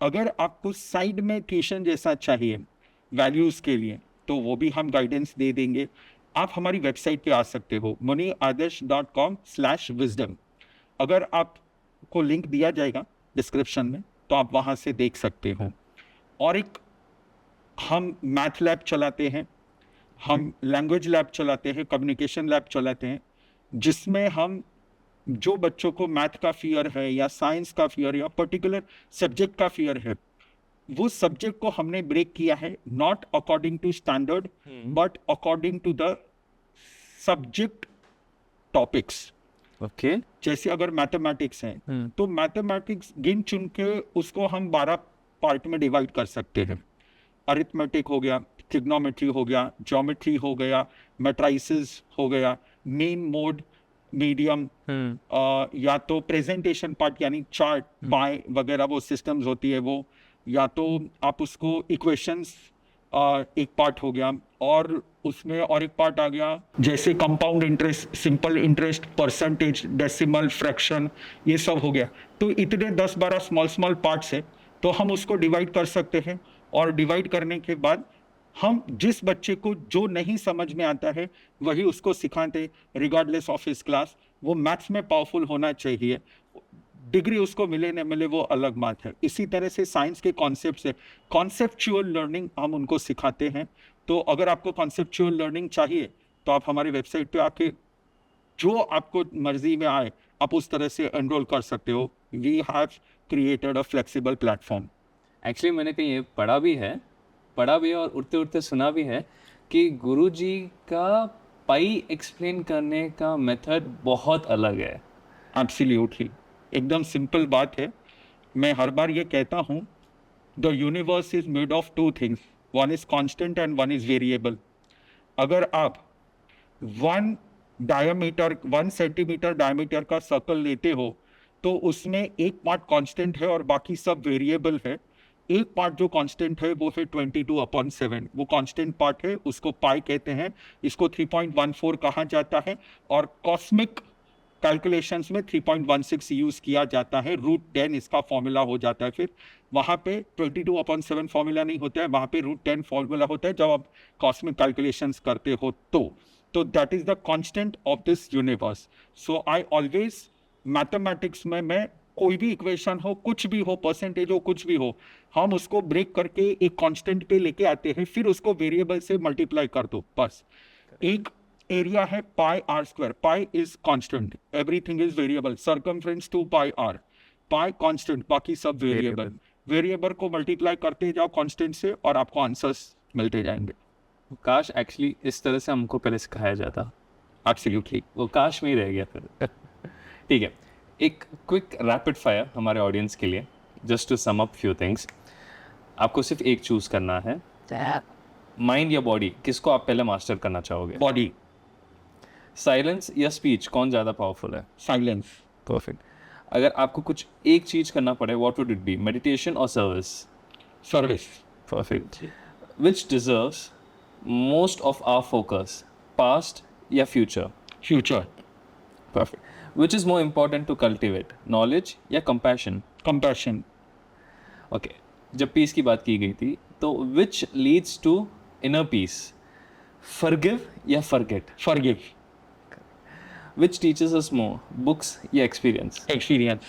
B: अगर आपको साइड में ट्यूशन जैसा चाहिए वैल्यूज़ के लिए तो वो भी हम गाइडेंस दे देंगे। आप हमारी वेबसाइट पे आ सकते हो muniadarsh.com/wisdom। अगर आपको लिंक दिया जाएगा डिस्क्रिप्शन में तो आप वहाँ से देख सकते हो। और एक हम मैथ लैब चलाते हैं, हम लैंग्वेज लैब चलाते हैं, कम्युनिकेशन लैब चलाते हैं, जिसमें हम जो बच्चों को मैथ का फियर है या साइंस का फियर या पर्टिकुलर सब्जेक्ट का फियर है, वो सब्जेक्ट को हमने ब्रेक किया है, not according to standard but according to the subject topics.
A: Okay.
B: जैसे अगर मैथमेटिक्स है तो मैथमेटिक्स गिन चुन के उसको हम 12 पार्ट में डिवाइड कर सकते हैं। अरिथमेटिक हो गया, ट्रिग्नोमेट्री हो गया, ज्योमेट्री हो गया, मैट्राइसिस हो गया, मीन मोड, मीडियम, या तो प्रेजेंटेशन पार्ट यानी चार्ट पाए वगैरह वो सिस्टम्स होती है वो, या तो आप उसको इक्वेशंस एक पार्ट हो गया, और उसमें और एक पार्ट आ गया जैसे compound interest, simple interest, percentage, decimal, fraction, ये सब हो गया। तो इतने 10-12 स्मॉल स्मॉल पार्ट्स है, तो हम उसको डिवाइड कर सकते हैं। और डिवाइड करने के बाद हम जिस बच्चे को जो नहीं समझ में आता है वही उसको सिखाते, रिगार्डलेस ऑफ हिज क्लास। वो मैथ्स में पावरफुल होना चाहिए, डिग्री उसको मिले न मिले वो अलग बात है। इसी तरह से साइंस के कॉन्सेप्ट से कॉन्सेप्चुअल लर्निंग हम उनको सिखाते हैं। तो अगर आपको कॉन्सेप्चुअल लर्निंग चाहिए तो आप हमारी वेबसाइट पे आके जो आपको मर्जी में आए आप उस तरह से एनरोल कर सकते हो। We have created a flexible platform.
A: Actually मैंने कहीं ये पढ़ा भी है और उड़ते उड़ते सुना भी है कि गुरुजी का पाई एक्सप्लेन करने का मेथड बहुत अलग है।
B: एब्सोल्युटली, एकदम सिंपल बात है। मैं हर बार ये कहता हूँ, the universe is made of two things, one is constant and one is variable. अगर आप 1 सेंटीमीटर डायमीटर का सर्कल लेते हो तो उसमें एक पार्ट कांस्टेंट है और बाकी सब वेरिएबल है। एक पार्ट जो कांस्टेंट है वो है 22/7, वो कांस्टेंट पार्ट है, उसको पाई कहते हैं। इसको 3.14 कहा जाता है, और कॉस्मिक कैलकुलेशंस में 3.16 यूज किया जाता है। √10 इसका फॉर्मूला हो जाता है। फिर वहाँ पे 22/7 फॉर्मूला नहीं होता है, वहाँ पे √10 फॉर्मूला होता है जब आप कॉस्मिक कैलकुलेशंस करते हो तो that is the constant of this universe. So I always mathematics में मैं कोई भी इक्वेशन हो, कुछ भी हो, परसेंटेज हो, कुछ भी हो, हम उसको ब्रेक करके एक कांस्टेंट पे लेके आते हैं, फिर उसको वेरिएबल से मल्टीप्लाई कर दो बस। एक एरिया है pi r square, pi is constant, everything is variable, circumference 2 pi r, pi constant, बाकी सब वेरिएबल। वेरिएबल को मल्टीप्लाई करते जाओ कांस्टेंट से और आपको आंसर्स मिलते जाएंगे।
A: काश एक्चुअली इस तरह से हमको पहले सिखाया जाता।
B: एब्सोल्युटली।
A: वो काश में ही रह गया फिर। ठीक है, एक क्विक रैपिड फायर हमारे ऑडियंस के लिए, just to sum up few things. आपको सिर्फ एक चूज करना है, माइंड या बॉडी, किसको आप पहले मास्टर करना चाहोगे?
B: बॉडी।
A: साइलेंस या स्पीच, कौन ज़्यादा पावरफुल है?
B: साइलेंस।
A: परफेक्ट। अगर आपको कुछ एक चीज़ करना पड़े, what would it be? Meditation और service?
B: Service.
A: Perfect. Which deserves most of our focus, past या future?
B: Future.
A: Perfect. Which is more important to cultivate, knowledge या कंपैशन?
B: कंपैशन।
A: ओके, जब पीस की बात की गई थी तो which leads to inner peace, forgive या forget?
B: Forgive.
A: Which teaches us more, books या experience?
B: Experience.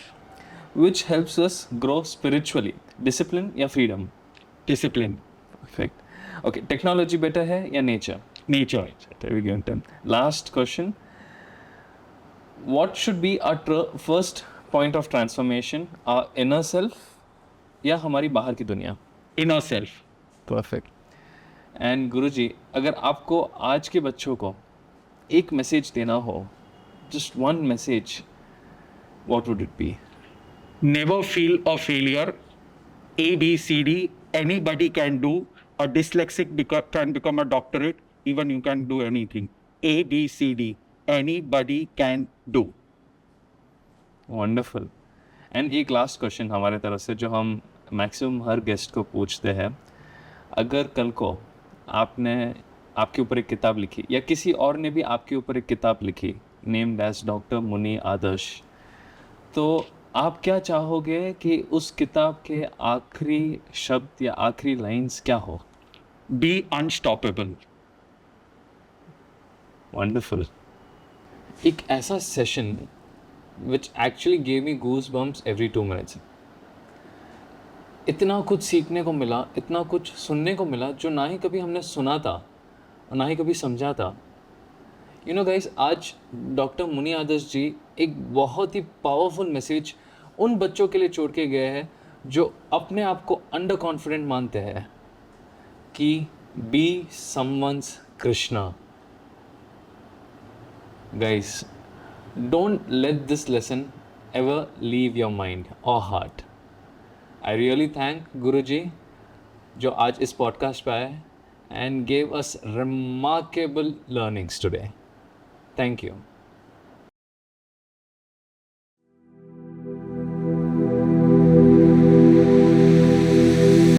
A: Which helps us grow spiritually, discipline या freedom?
B: Discipline.
A: Perfect. Okay, technology better है या nature?
B: Nature.
A: Last question, what should be our first point of transformation, our inner self या हमारी बाहर की दुनिया?
B: Inner self.
A: परफेक्ट। एंड गुरुजी, अगर आपको आज के बच्चों को एक मैसेज देना हो, just one message, what would it B?
B: never feel a failure. A, B, C, D, anybody can do. A dyslexic can become a doctorate. Even you can do anything. A, B, C, D, anybody can do.
A: Wonderful. And एक लास्ट क्वेश्चन हमारे तरफ से जो हम मैक्सिमम हर गेस्ट को पूछते हैं, अगर कल को आपने आपके ऊपर एक किताब लिखी या किसी और ने भी आपके ऊपर एक किताब लिखी नेम्ड एज डॉक्टर मुनि आदर्श, तो आप क्या चाहोगे कि उस किताब के आखिरी शब्द या आखिरी लाइंस क्या हो?
B: Be unstoppable.
A: वंडरफुल। एक ऐसा session which actually gave me goosebumps every 2 minutes. इतना कुछ सीखने को मिला, इतना कुछ सुनने को मिला जो ना ही कभी हमने सुना था और ना ही कभी समझा था। यू नो गाइस, आज डॉक्टर मुनि आदर्श जी एक बहुत ही पावरफुल मैसेज उन बच्चों के लिए छोड़ के गए हैं जो अपने आप को अंडर कॉन्फिडेंट मानते हैं कि be someone's Krishna. Guys, don't let this lesson ever leave your mind or heart. I really thank Guruji जो आज इस पॉडकास्ट पे आए and gave us remarkable learnings today. Thank you.